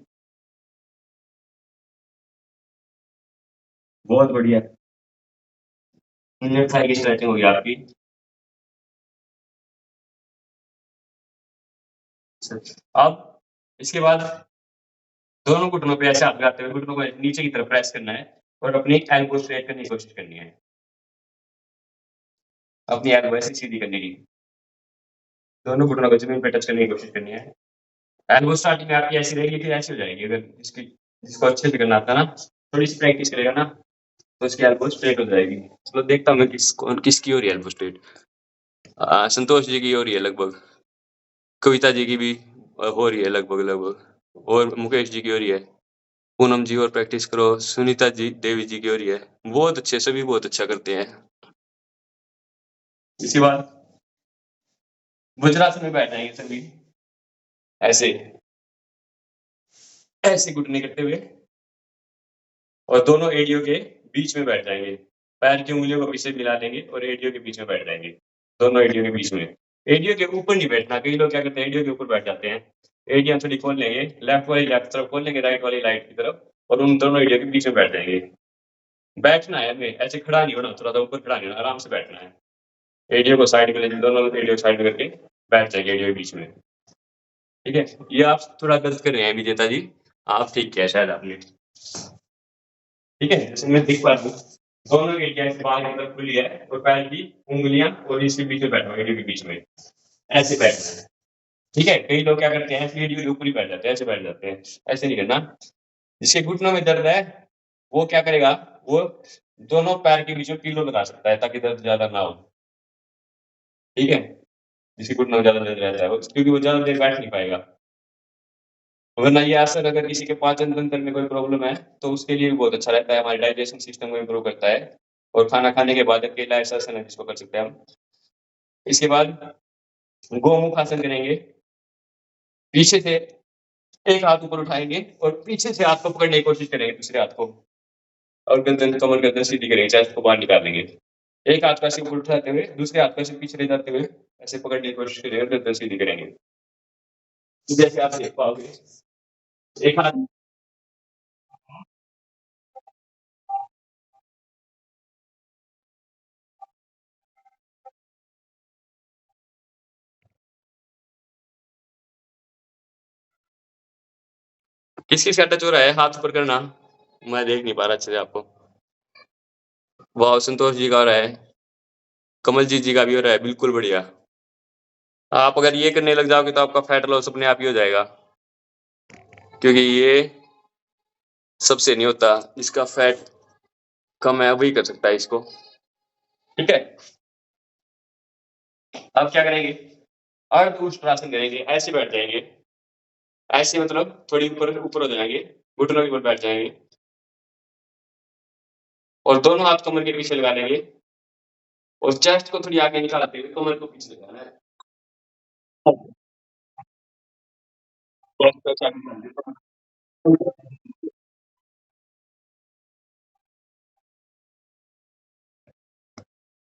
Speaker 1: बहुत बढ़िया। इनर थाई की स्ट्रेचिंग होगी आपकी। अब इसके बाद दोनों घुटनों पे ऐसे हाथ लगाते हुए घुटनों को नीचे की तरफ प्रेस करना है और अपनी एल्बो स्ट्रेट करने की कोशिश करनी है। अपनी एल्बो ऐसे सीधी करने की। दोनों घुटनों को ज़मीन पे टच करने की कोशिश करनी है। एल्बो स्टार्टिंग में आपकी ऐसी रहेगी, फिर ऐसी हो जाएगी। अगर जिसको अच्छे से करना आता है ना, थोड़ी-सी प्रैक्टिस करेगा ना, तो उसकी एल्बो स्ट्रेट हो जाएगी। चलो देखता हूँ मैं किसकी हो रही है एल्बो स्ट्रेट। संतोष जी की हो रही है लगभग, कविता जी की भी हो रही है लगभग-लगभग और मुकेश जी की हो रही है। पूनम जी और प्रैक्टिस करो, सुनीता जी देवी जी की हो रही है। बहुत अच्छे, सभी बहुत अच्छा करते हैं। इसके बाद वज्रासन में बैठ जाएँगे सभी, ऐसे, ऐसे घुटने करते हुए और दोनों एड़ियों के बीच में बैठ जाएँगे। पैर की उँगलियों को पीछे मिला लेंगे और एड़ियों के बीच में बैठ जाएँगे। दोनों एड़ियों के बीच में। एड़ियों के ऊपर नहीं बैठना, कई लोग क्या करते हैं एड़ियों के ऊपर बैठ जाते हैं। एड़ियाँ थोड़ी खोल लेंगे, लेफ्ट वाली लेफ्ट तरफ खोल लेंगे, राइट वाली राइट की तरफ और उन दोनों एड़ियों के बीच में बैठ जाएँगे। बैठना है हमें, ऐसे खड़ा नहीं होना, थोड़ा-सा ऊपर खड़ा नहीं होना, आराम से बैठना है। एड़ियों को साइड में दोनों एड़ियों को साइड में करके बैठ जाएँगे एड़ियों के बीच में। ठीक है? ये आप थोड़ा गलत कर रहे हैं विजेता जी, आप ठीक किया शायद आपने। ठीक है? जैसे मैं दिख पा रहा हूँ, दोनों एड़ियाँ ऐसे बाहर की तरफ खुली है और पैर की उँगलियाँ और इसके बीच में बैठा हूँ एड़ियों के बीच में, ऐसे बैठना है। ठीक है? कई लोग क्या करते हैं एड़ियों के ऊपर ही बैठ जाते हैं, ऐसे बैठ जाते हैं, ऐसे नहीं करना। जिसके घुटनों में दर्द है, वो क्या करेगा, वो दोनों पैर के बीच में पिलो लगा सकता है ताकि दर्द ज़्यादा ना हो। ठीक है? जिसके घुटनों में ज़्यादा दर्द रहता है, वो क्योंकि वो ज़्यादा देर बैठ नहीं पाएगा। वरना ये आसन अगर किसी के पाचन तंत्र में कोई प्रॉब्लम है, तो उसके लिए भी बहुत अच्छा रहता है, हमारे डाइजेशन सिस्टम को इम्प्रूव करता है और खाना खाने के बाद अकेला ऐसा आसन है जिसको कर सकते हैं हम। इसके बाद गोमुख आसन करेंगे, पीछे से एक हाथ ऊपर उठाएँगे और पीछे से हाथ को पकड़ने की कोशिश करेंगे दूसरे हाथ को और कमर गर्दन सीधी करेंगे, चेस्ट को बाहर निकालेंगे। एक हाथ को ऐसे ऊपर उठाते हुए, दूसरे हाथ को ऐसे पीछे ले जाते हुए, ऐसे पकड़ने की कोशिश करेंगे और गर्दन सीधी करेंगे। जैसे आप देख पाओगे, एक हाथ किस-किस का टच हो रहा है? हाथ ऊपर करना। मैं देख नहीं पा रहा अच्छे से आपको। वाओ! संतोष जी का हो रहा है। कमलजीत जी का भी हो रहा है, बिल्कुल बढ़िया। आप अगर ये करने लग जाओगे तो आपका फैट लॉस अपने आप ही हो जाएगा। क्योंकि ये सबसे नहीं होता, जिसका फैट कम है वही कर सकता है इसको। ठीक है? अब क्या करेंगे? अर्धउष्ट्रासन करेंगे, ऐसे बैठ जाएँगे। ऐसे मतलब थोड़ी ऊपर ऊपर हो जाएँगे, घुटनों के ऊपर बैठ जाएँगे और दोनों हाथ कमर के पीछे लगा लेंगे और चेस्ट को थोड़ी आगे निकालते हुए कमर को पीछे लगाना है। चेस्ट को आगे निकाल दें।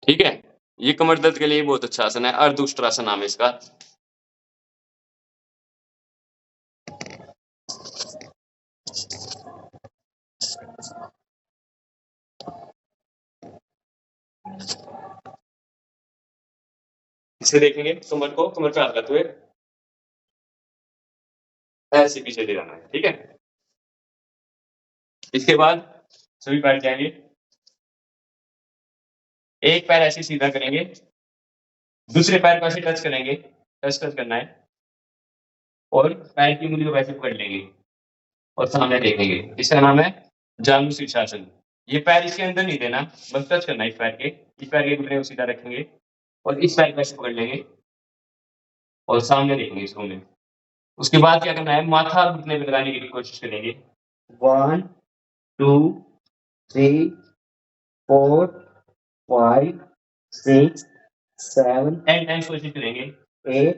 Speaker 1: ठीक है? ये कमर दर्द के लिए बहुत अच्छा आसन है, अर्धउष्ट्रासन नाम है इसका। इसे देखेंगे कमर पे हाथ रखते हुए ऐसे पीछे ले जाना है, ठीक है? इसके बाद सभी बैठ जाएँगे। एक पैर ऐसे सीधा करेंगे, दूसरे पैर को ऐसे टच करेंगे, टच-टच करना है और पैर की उँगली को वैसे पकड़ लेंगे और सामने देखेंगे। इसका नाम है जानु शीर्षासन। ये पैर इसके अंदर नहीं देना, बस टच करना है इस पैर के घुटने को सीधा रखेंगे और इस पैर को ऐसे पकड़ लेंगे और सामने देखेंगे इसको में। उसके बाद क्या करना है, माथा घुटने पे लगाने की कोशिश करेंगे। 1, 2, 3, 4, 5, 6, 7 10 टाइम्स कोशिश करेंगे। 8,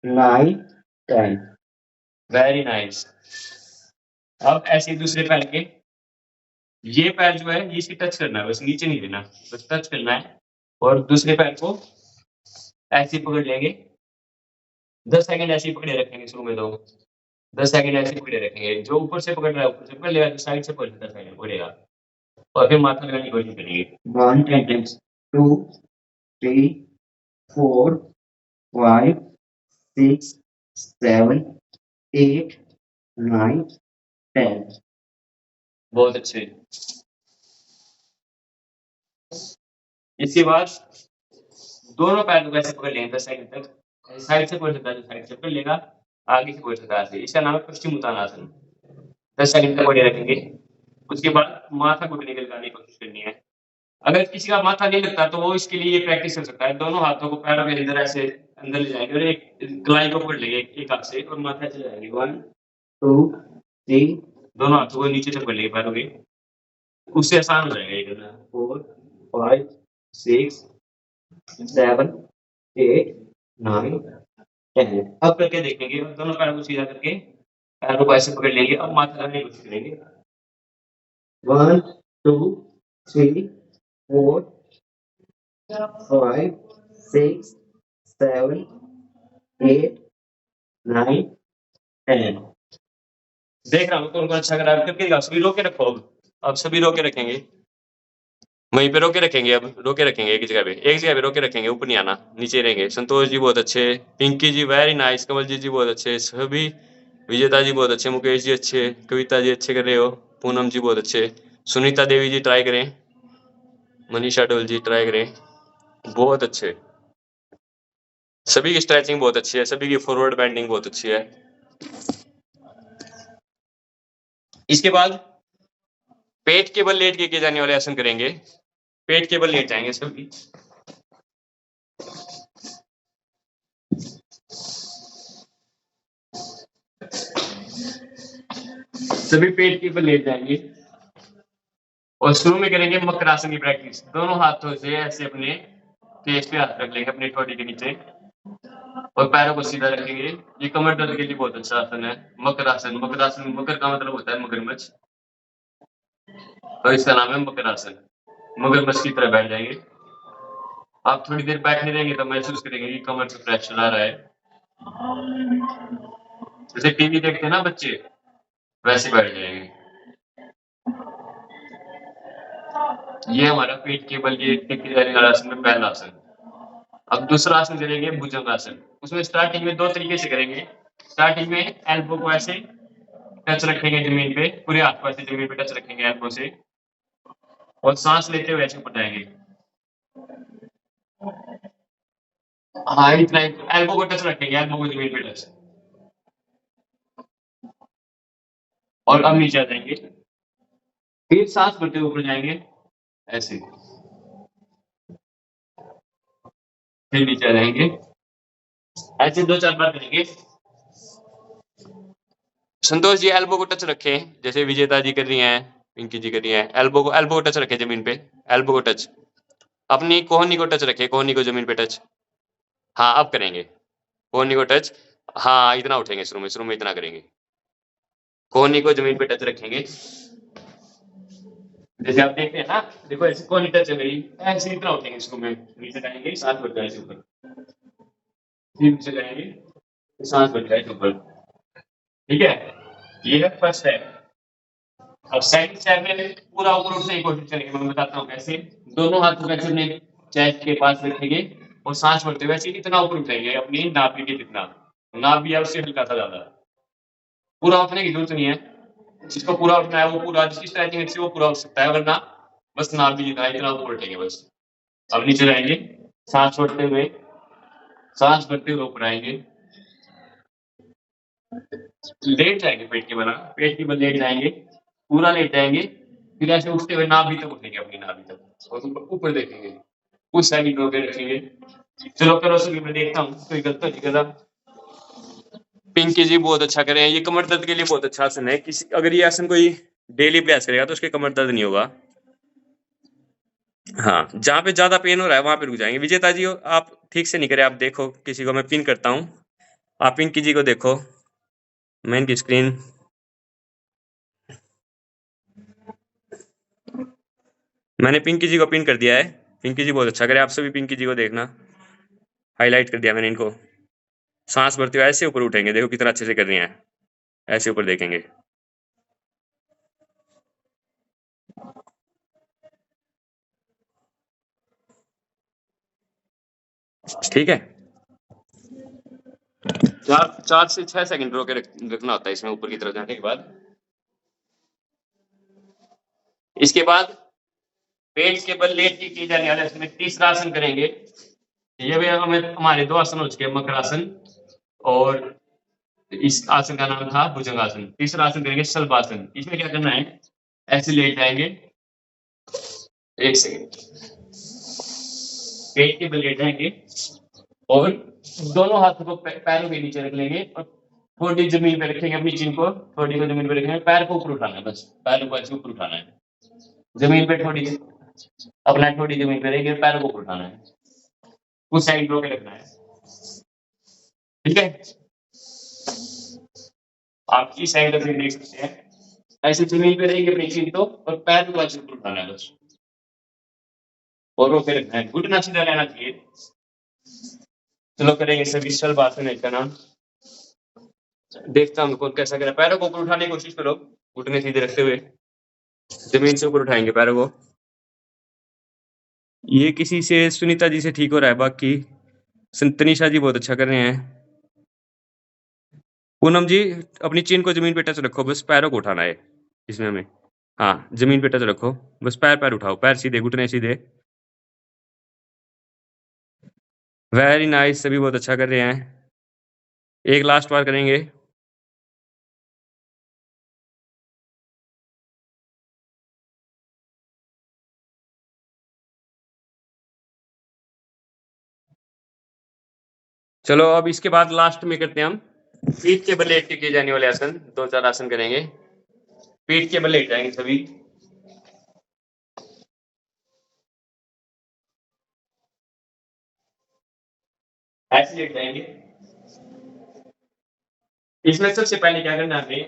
Speaker 1: 9, 10 वेरी नाइस। अब ऐसे ही दूसरे पैर के ये पैर जो है ये इसे टच करना है, बस नीचे नहीं देना, बस टच करना है और दूसरे पैर को ऐसे ही पकड़ लेंगे। 10 सेकंड ऐसे ही पकड़े रखेंगे शुरू में तो। 10 सेकंड ऐसे ही पकड़े रखेंगे। जो ऊपर से पकड़ रहा है ऊपर से पकड़ लेगा, जो साइड से पकड़ 10 सेकंड पकड़ेगा और फिर माथा लगाने की कोशिश करेंगे। 1 10 टाइम्स 2 3 4 5 6 7 8 9 10 बहुत अच्छे। इसके बाद दोनों पैर को ऐसे पकड़ लेंगे 10 सेकंड तक। साइड से पकड़ सकता है, जो साइड से पकड़ लेगा, आगे से पकड़ सकता है ऐसे। इसका नाम है पश्चिम उत्तानासन। 10 सेकंड तक पकड़े रखेंगे। उसके बाद माथा घुटने के लगाने की कोशिश करनी है। अगर किसी का माथा नहीं लगता तो वो इसके लिए ये प्रैक्टिस कर सकता है। दोनों हाथों को पैरों के अंदर ऐसे अंदर ले जाएँगे और एक कलाई को पकड़ लेंगे एक हाथ से और माथा ऐसे लगाएँगे। 1 2 3 दोनों हाथों को नीचे से पकड़ लेंगे पैरों के। उससे आसान हो जाएगा ये करना। 4 5 6 7 8 9 10 अब करके देखेंगे। दोनों पैरों को सीधा करके पैरों को ऐसे पकड़ लेंगे। अब माथा लगाने की कोशिश करेंगे। 1 2 3 4 5 6 7 8 9 10 देख रहा हूँ कौन-कौन अच्छा कर रहा है। करके दिखाओ, सभी रो के रखो अब सभी रो के रखेंगे। वहीं पे रो के रखेंगे अब, रो के रखेंगे एक जगह पे रो के रखेंगे, ऊपर नहीं आना, नीचे रहेंगे। संतोष जी बहुत अच्छे, पिंकी जी वेरी नाइस, कमलजीत जी बहुत अच्छे, सभी विजेता जी बहुत अच्छे, मुकेश जी अच्छे, कविता जी अच्छे कर रहे हो, पूनम जी बहुत अच्छे, सुनीता देवी जी ट्राई करें, मनीषा डोल जी ट्राई करें, बहुत अच्छे। सभी की स्ट्रेचिंग बहुत अच्छी है, सभी की फॉरवर्ड बेंडिंग बहुत अच्छी है। इसके बाद पेट के बल लेट के किए जाने वाले आसन करेंगे। पेट के बल लेट जाएँगे सभी। सभी पेट के बल लेट जाएँगे और शुरू में करेंगे मकरासन की प्रैक्टिस। दोनों हाथों से ऐसे अपने पेट पे हाथ रख लेंगे अपनी ठोड़ी के नीचे और पैरों को सीधा रखेंगे। ये कमर दर्द के लिए बहुत अच्छा आसन है। मकरासन, मकरासन मकर का मतलब होता है मगरमच्छ और इसका नाम है मकरासन। मगरमच्छ की तरह बैठ जाएँगे। आप थोड़ी देर बैठे रहेंगे तो महसूस करेंगे कि कमर से प्रेशर आ रहा है। जैसे टीवी देखते हैं ना बच्चे, वैसे बैठ जाएँगे। ये हमारा पेट के बल ये टिक जाने वाला आसन में पहला आसन। अब दूसरा आसन करेंगे भुजंगासन। उसमें स्टार्टिंग में 2 तरीके से करेंगे। स्टार्टिंग में एल्बो को ऐसे टच रखेंगे जमीन पे, पूरे हाथ को ऐसे जमीन पे टच रखेंगे एल्बो से, और सांस लेते हुए ऐसे ऊपर जाएंगे। हाँ इतना ही, एल्बो को टच रखेंगे, एल्बो को जमीन पे टच, और अब नीचे आ जाएंगे, फिर सांस भरते हुए ऊपर जाएंगे ऐसे, फिर नीचे आ जाएंगे, ऐसे 2-4 बार करेंगे। संतोष जी एल्बो को टच रखें, जैसे विजेता जी कर रही हैं, पिंकी जी कर रही हैं, एल्बो को टच रखें जमीन पे, एल्बो को टच, अपनी कोहनी को टच रखें, कोहनी को जमीन पे टच। हाँ अब करेंगे, कोहनी को टच, हाँ इतना उठेंगे, शुरू में इतना करेंगे, कोहनी को जमीन पे टच रखेंगे, जैसे आप देखते हैं ना, देखो ऐसे कोहनी टच है मेरी, ऐसे इतना उठेंगे, शुरू में नीचे जाएंगे, सांस भर जाए ऊपर, फिर नीचे जाएंगे, सांस भर जाए ऊपर, ठीक है, ये है फर्स्ट स्टेप। अब सेकंड स्टेप में पूरा ऊपर उठने की कोशिश करेंगे, मैं बताता हूँ कैसे। दोनों हाथों को ऐसे अपने चेस्ट के पास रखेंगे और सांस भरते हुए ऐसे इतना ऊपर उठाएंगे, अपनी नाभि के जितना, नाभि या उससे हल्का सा ज्यादा, पूरा उठने की जरूरत नहीं है, जिसको पूरा उठना है वो पूरा, जिसकी स्ट्रेचिंग से वो पूरा उठ सकता है, वरना बस नाभि जितना इतना ऊपर उठेंगे बस। अब नीचे जाएंगे, सांस छोड़ते हुए, सांस भरते हुए ऊपर आएंगे, लेट जाएंगे पेट के बल, पेट के बल लेट जाएंगे, पूरा लेट जाएंगे, फिर ऐसे उठते हुए नाभि तक उठेंगे, अपनी नाभि तक, और ऊपर देखेंगे, उस साइड होकर रखेंगे। चलो करो सभी, मैं देखता हूँ कोई गलत नहीं कर रहा। पिंकी जी बहुत अच्छा करें, ये कमर दर्द के लिए बहुत अच्छा आसन है, किसी अगर ये आसन कोई डेली अभ्यास करेगा तो उसके कमर दर्द नहीं होगा। हाँ जहाँ पे ज्यादा पेन हो रहा है वहां पे रुक जाएंगे। विजेता जी आप ठीक से नहीं करे, आप देखो किसी को मैं पिन करता हूँ, आप पिंकी जी को देखो, मैं इनकी स्क्रीन, मैंने पिंकी जी को पिन कर दिया है, पिंकी जी बहुत अच्छा करे, आप सभी पिंकी जी को देखना, हाईलाइट कर दिया मैंने इनको। सांस भरते हुए ऐसे ऊपर उठेंगे, देखो कितना अच्छे से कर रही हैं, ऐसे ऊपर देखेंगे, ठीक है। 4 से 6 सेकंड रोके रखना होता है इसमें, ऊपर की तरफ जाने के बाद। इसके बाद पेट के बल लेट के किए जाने वाले इसमें तीसरा आसन करेंगे। ये भी हमें हमारे 2 आसन हो चुके हैं, मकर आसन, और इस आसन का नाम था भुजंगासन। तीसरा आसन करेंगे शल्भासन। इसमें क्या करना है, ऐसे लेट जाएंगे, 1 सेकंड, पेट के बल लेट जाएंगे और दोनों हाथों को पैरों के नीचे रख लेंगे और थोड़ी जमीन पे रखेंगे, अपनी चिन को थोड़ी को जमीन पे रखेंगे, पैर को ऊपर उठाना है, बस पैरों को ऐसे ऊपर उठाना है, जमीन पे थोड़ी, अपना थोड़ी जमीन पे रहेगी, पैरों को ऊपर उठाना है, उस साइड रो के रखना है, ठीक है। आप इस साइड से देख सकते हैं, ऐसे जमीन पे रहेगी अपनी चिन तो, और पैर को ऐसे ऊपर उठाना है बस, और रो के रखना है, घुटना सीधा रहना चाहिए। चलो करेंगे सभी शल्भासन है इसका नाम। देखता हूँ कौन कैसा करें, पैरों को ऊपर उठाने की कोशिश करो, घुटने सीधे रखते हुए, जमीन से ऊपर उठाएंगे पैरों को। ये किसी से सुनीता जी से ठीक हो रहा है, बाकी तनिषा जी बहुत अच्छा कर रहे हैं। पूनम जी अपनी चिन को जमीन पे टच रखो, बस पैरों को उठाना है इसमें हमें, हाँ जमीन पे टच रखो, बस पैर पैर उठाओ, पैर सीधे, घुटने सीधे, वेरी नाइस, सभी बहुत अच्छा कर रहे हैं। एक लास्ट बार करेंगे, चलो अब इसके बाद लास्ट में करते हैं हम पीठ के बल लेट के किए जाने वाले आसन, 2-4 आसन करेंगे, पीठ के बल लेट जाएंगे सभी, ऐसे लेट जाएंगे। इसमें सबसे पहले क्या करना है,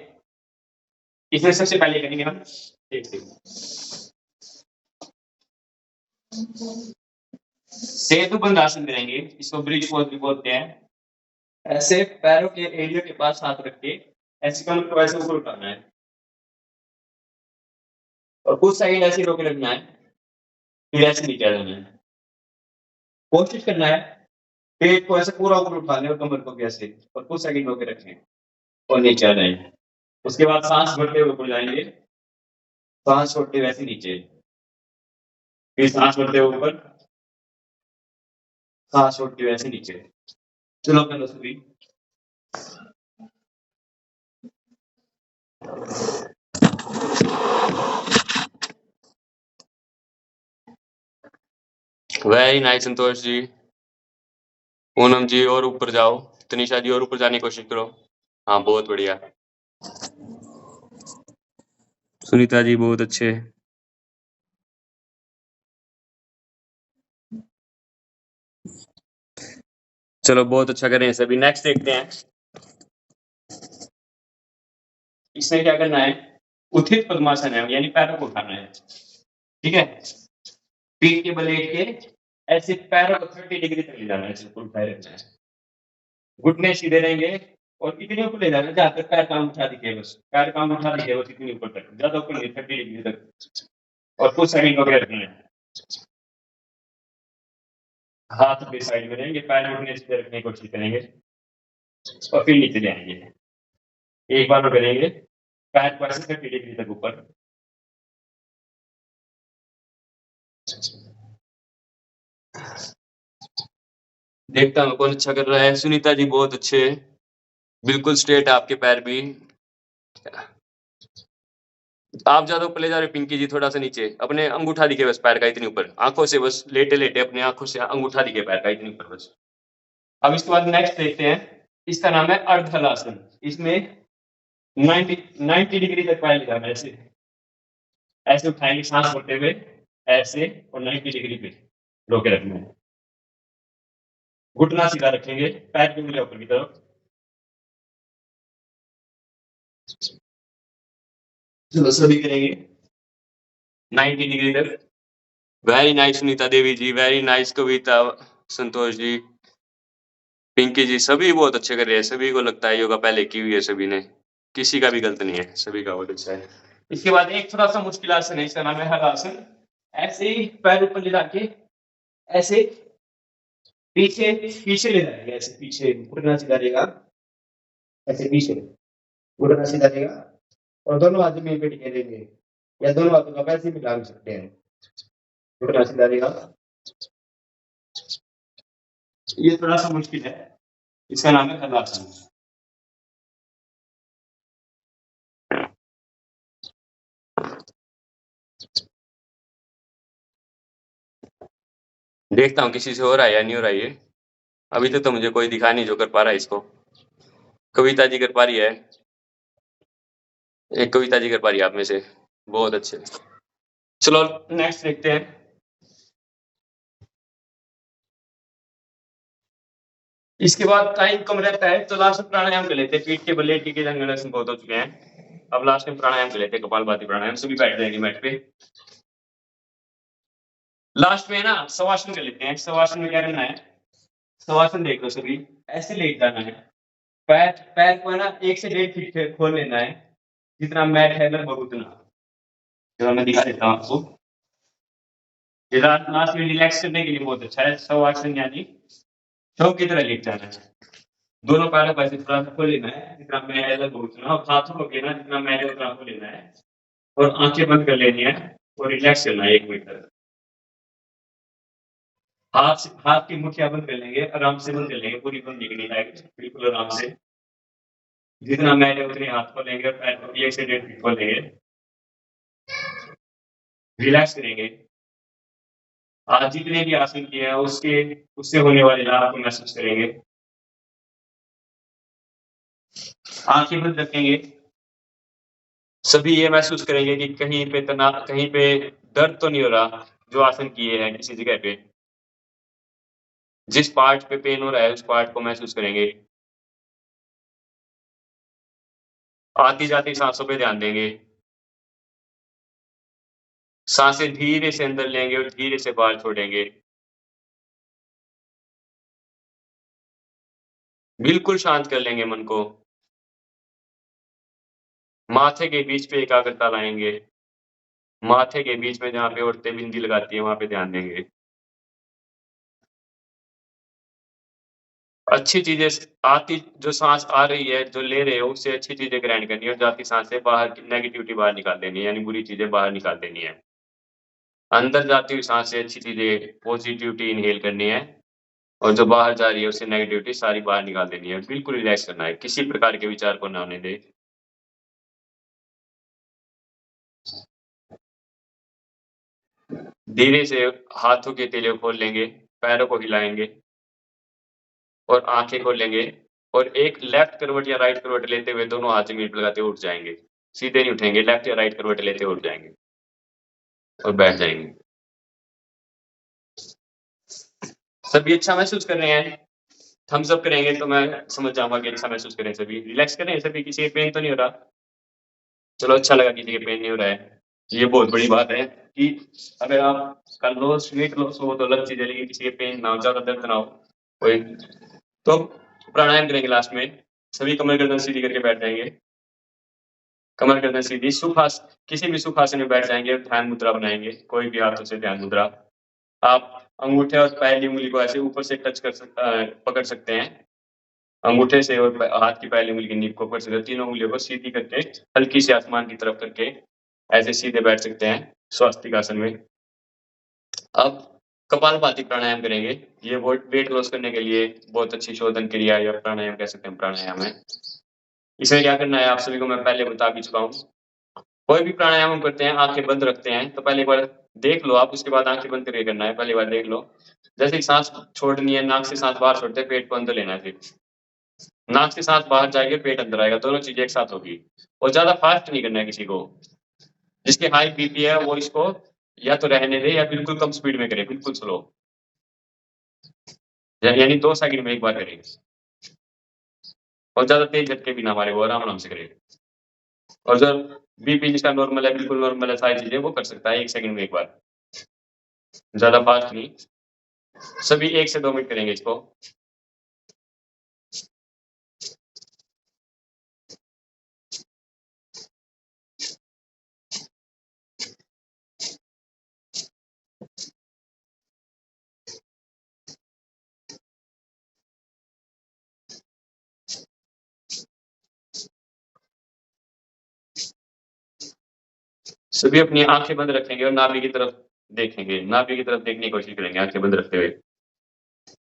Speaker 1: इसमें सबसे पहले करेंगे हम, एक सेतु बंद आसन करेंगे, इसको ब्रिज पोज भी बोलते हैं। ऐसे पैरों के एरिया के पास हाथ रख के ऐसे कमर को ऐसे ऊपर उठाना है और कुछ सेकंड ऐसे रोके रखना है, फिर ऐसे नीचे आ जाना है। कोशिश करना है पेट को ऐसे पूरा ऊपर उठा लें और कमर को भी ऐसे, और कुछ सेकंड रोके रखें और नीचे आ जाए। उसके बाद सांस भरते हुए ऊपर जाएंगे, सांस छोड़ते वैसे नीचे, फिर सांस भरते हुए ऊपर, सांस छोड़ते वैसे नीचे। चलो कर लो सभी। Very nice Santosh ji. पूनम जी और ऊपर जाओ, तनिषा जी और ऊपर जाने की कोशिश करो। हाँ, बहुत बढ़िया। सुनीता जी बहुत अच्छे। चलो बहुत अच्छा कर रहे हैं सभी। नेक्स्ट देखते हैं। इसमें क्या करना है, उत्थित पद्मासन है, यानी पैरों को उठाना है। ठीक है, पीठ के बल लेट के ऐसे पैरों को 30 डिग्री तक ले जाना है, ऐसे उठाए रखना है। घुटने सीधे रहेंगे और इतने ऊपर ले जाना है जहां तक पैर काम उठा दिखे, बस पैर काम उठा दिखे, बस इतने ऊपर तक, ज्यादा ऊपर नहीं, 30 डिग्री तक। और कुछ सेकंड वगैरह रखना है। हाथ अपनी साइड में रहेंगे, पैर उठने सीधे रखने की कोशिश करेंगे और फिर नीचे ले आएंगे। एक बार और करेंगे, पैर को ऐसे 30 डिग्री तक ऊपर। देखता हूँ कौन अच्छा कर रहा है। सुनीता जी बहुत अच्छे, बिल्कुल स्ट्रेट आपके पैर भी। आप ज्यादा ऊपर ले जा रहे हो पिंकी जी, थोड़ा सा नीचे, अपने अंगूठा दिखे बस पैर का इतनी ऊपर, आंखों से बस लेटे लेटे अपने आंखों से अंगूठा दिखे पैर का इतनी ऊपर बस। अब इसके बाद नेक्स्ट देखते हैं, इसका नाम है अर्ध हलासन। इसमें 90 डिग्री तक पैर ले जाना है, ऐसे ऐसे उठाएंगे सांस भरते हुए, ऐसे, और 90 डिग्री पे रोके रखना है। घुटना सीधा रखेंगे, पैर की उंगलियां ऊपर की तरफ। चलो सभी करेंगे 90 डिग्री तक। Very nice Sunita Devi ji, very nice कविता, संतोष जी, पिंकी जी, सभी बहुत अच्छे कर रहे हैं। सभी को लगता है योगा पहले की हुई है सभी ने, किसी का भी गलत नहीं है, सभी का बहुत अच्छा है। इसके बाद एक थोड़ा सा मुश्किल आसन है, इसका नाम है हल आसन। ऐसे ही पैर ऊपर ले जाके ऐसे पीछे पीछे ले जाएंगे, ऐसे पीछे घुटना सीधा रहेगा, ऐसे पीछे घुटना सीधा रहेगा, और दोनों हाथ में पे टिके रहेंगे, या दोनों हाथों का वैसे भी डाल सकते हैं। घुटना सीधा रहेगा। ये थोड़ा सा मुश्किल है, इसका नाम है हल आसन। देखता हूँ किसी से हो रहा है या नहीं हो रहा है ये। अभी तक तो मुझे कोई दिखा नहीं जो कर पा रहा है इसको। कविता जी कर पा रही है, एक कविता जी कर पा रही है आप में से, बहुत अच्छे। चलो नेक्स्ट देखते हैं। इसके बाद टाइम कम रहता है तो लास्ट में प्राणायाम कर लेते हैं। पीठ के बल लेट के जंगल बहुत हो चुके हैं, अब लास्ट में प्राणायाम कर लेते हैं, कपालभाति प्राणायाम। सभी बैठ जाएंगे मैट पे। लास्ट में ना शवासन कर लेते हैं। शवासन में क्या करना है, शवासन देख लो सभी, ऐसे लेट जाना है, पैर पैर को है ना 1 से 1.5 फीट खोल लेना है, जितना मैट है लगभग उतना। चलो मैं दिखा देता हूँ आपको। ये लास्ट में रिलैक्स करने के लिए बहुत अच्छा है। शवासन यानी शव की तरह लेट जाना है, दोनों पैरों को ऐसे थोड़ा सा खोल लेना है, जितना मैट है लगभग उतना, और हाथों को लेना, जितना मैट है उतना खोल लेना है, और आंखें बंद कर लेनी है और रिलैक्स करना है 1 मिनट तक। हाथ की मुठ्ठियां बंद कर लेंगे, आराम से बंद कर लेंगे, पूरी बंद नहीं करनी है, बिल्कुल आराम से। जितना मैट है उतने हाथ खोलेंगे और पैर को 1 से 1.5 फीट खोलेंगे, रिलैक्स करेंगे। आज जितने भी आसन किए हैं उसके उससे होने वाले लाभ को महसूस करेंगे। आंखें बंद रखेंगे, सभी ये महसूस करेंगे कि कहीं पे तनाव, कहीं पे दर्द तो नहीं हो रहा। जो आसन किए हैं किसी जगह पे, जिस पार्ट पे पेन हो रहा है उस पार्ट को महसूस करेंगे। आती जाती सांसों पे ध्यान देंगे, सांसें धीरे से अंदर लेंगे और धीरे से बाहर छोड़ेंगे। बिल्कुल शांत कर लेंगे मन को, माथे के बीच पे एकाग्रता लाएंगे, माथे के बीच में जहाँ पे औरतें बिंदी लगाती है वहां पे ध्यान देंगे। अच्छी चीज़ें आपकी जो साँस आ रही है, जो ले रहे हो, उससे अच्छी चीज़ें ग्रहण करनी है और जाती साँस से बाहर की नेगेटिविटी बाहर निकाल देनी है, यानी बुरी चीज़ें बाहर निकाल देनी है। अंदर जाती हुई साँस से अच्छी चीज़ें, पॉज़िटिविटी इन्हेल करनी है और जो बाहर जा रही है, उससे नेगेटिविटी सारी बाहर निकाल देनी है। बिल्कुल रिलैक्स करना है, किसी प्रकार के विचार को ना आने दें। धीरे से हाथों के तेलियों को खोल लेंगे, पैरों को हिलाएँगे और आँखें खोल लेंगे और एक लेफ्ट करवट या राइट करवट लेते हुए दोनों हाथ ज़मीन पे लगाते हुए उठ जाएँगे। सीधे नहीं उठेंगे, लेफ्ट या राइट करवट लेते हुए उठ जाएँगे और बैठ जाएँगे। सभी अच्छा महसूस कर रहे हैं? थम्स अप करेंगे तो मैं समझ जाऊँगा कि अच्छा महसूस कर रहे हैं सभी। रिलैक्स कर रहे हैं सभी, किसी पेन तो नहीं हो रहा? चलो अच्छा लगा किसी के पेन नहीं हो रहा है। ये बहुत बड़ी बात है कि अगर आपका लॉस वेट लॉस हो तो अलग चीज़ है, लेकिन किसी के पेन ना हो, ज़्यादा दर्द ना हो, कोई तो प्राणायाम करेंगे लास्ट में। सभी कमर गर्दन सीधी करके बैठ जाएँगे। कमर गर्दन सीधी किसी भी सुखासन में बैठ जाएँगे, ध्यान मुद्रा बनाएँगे, कोई भी हाथों से ध्यान मुद्रा। आप अंगूठे और पहली उँगली को ऐसे ऊपर से पकड़ सकते हैं। अंगूठे से और हाथ की पहली उँगली की नीब को ऊपर से तीनों उँगलियों को सीधी करके, हल्की सी आसमान की तरफ करके, ऐसे सीधे बैठ सकते हैं, स्वस्तिकासन में। अब कपालभाति प्राणायाम करेंगे। ये वेट लॉस करने के लिए बहुत अच्छी शोधन क्रिया या प्राणायाम कह सकते हैं प्राणायाम है। इसमें क्या करना है आप सभी को मैं पहले बता भी चुका हूँ। कोई भी प्राणायाम हम करते हैं, आँखें बंद रखते हैं, तो पहले एक बार देख लो आप, उसके बाद आँखें बंद करके करना है, पहली बार देख लो। जैसे ही साँस छोड़नी है, नाक से साँस बाहर छोड़ते हैं, पेट को अंदर लेना है फिर। नाक से साँस बाहर जाएगी, पेट अंदर आएगा, दोनों चीज़ें एक साथ होगी और ज़्यादा फ़ास्ट नहीं करना है किसी को। जिसकी हाई बीपी है वो इसको या तो रहने दे या बिल्कुल कम स्पीड में करे, बिल्कुल स्लो। यानी 2 सेकंड में एक बार करे और ज़्यादा तेज़ झटके भी ना मारे, वो आराम-आराम से करे। और जो बीपी जिसका नॉर्मल है, बिल्कुल नॉर्मल है, सारी चीज़ें वो कर सकता है 1 सेकंड में एक बार। ज़्यादा फ़ास्ट नहीं। सभी 1 से 2 मिनट करेंगे इसको। सभी अपनी आँखें बंद रखेंगे और नाभि की तरफ देखेंगे। नाभि की तरफ देखने की कोशिश करेंगे आँखें बंद रखते हुए।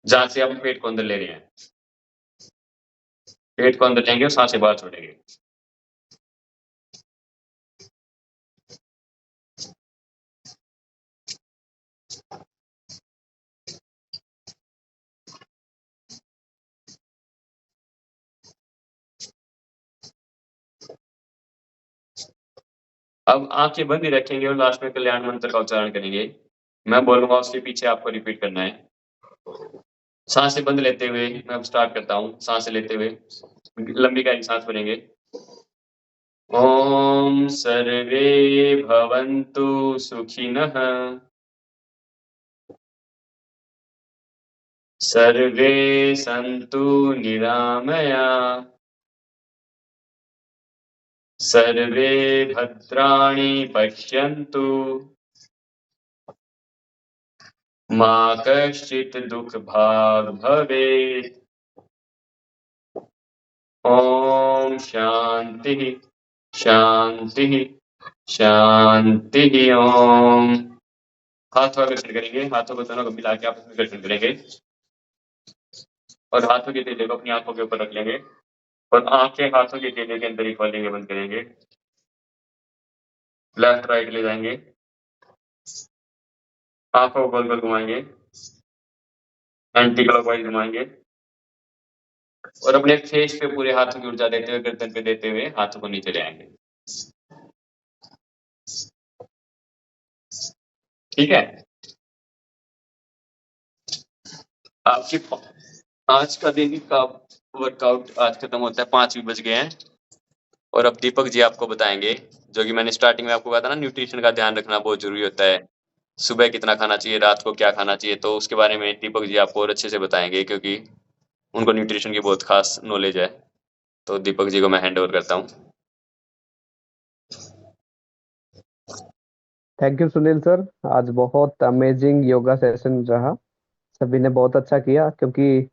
Speaker 1: जहाँ से हम पेट को अंदर ले रहे हैं। पेट को अंदर लेंगे और साँसें बाहर छोड़ेंगे। अब आँखें बंद ही रखेंगे और लास्ट में कल्याण मंत्र का उच्चारण करेंगे। मैं बोलूँगा उसके पीछे आपको रिपीट करना है। साँसें बंद लेते हुए मैं अब स्टार्ट करता हूँ। साँसें लेते हुए लंबी गहरी साँस भरेंगे। ॐ सर्वे भवन्तु सुखिनः सर्वे सन्तु निरामया सर्वे भद्राणि पश्यन्तु मा कश्चित् दुःखभाग् भवेत्। ॐ शान्तिः, शान्तिः, शान्तिः ॐ। हाथों का घर्षण करेंगे, हाथों को दोनों को मिला के आपस में घर्षण करेंगे और हाथों के तेजे को अपनी आँखों के ऊपर रख लेंगे और आँखें हाथों के तेजे के अंदर ही खोलेंगे, बंद करेंगे। लेफ्ट राइट ले जाएँगे। आँखों को गोल-गोल घुमाएँगे। एंटी क्लॉकवाइज़ घुमाएँगे और अपने फेस पे पूरे हाथों की ऊर्जा देते हुए, गर्दन पे देते हुए हाथों को नीचे ले आएँगे। ठीक है? आपकी आज का दिन का वर्कआउट आज खत्म होता है, 5 भी बज गए हैं और अब दीपक जी आपको बताएँगे, जो कि मैंने स्टार्टिंग में आपको कहा था ना न्यूट्रिशन का ध्यान रखना बहुत ज़रूरी होता है। सुबह कितना खाना चाहिए, रात को क्या खाना चाहिए, तो उसके बारे में दीपक जी आपको और अच्छे से बताएँगे क्योंकि उनको न्यूट्रिशन की बहुत ख़ास नॉलेज है। तो दीपक जी को मैं हैंड ओवर करता हूँ।
Speaker 2: Thank you Sunil sir. आज बहुत अमेजिंग योगा सेशन रहा। सभी ने बहुत अच्छा किया क्योंकि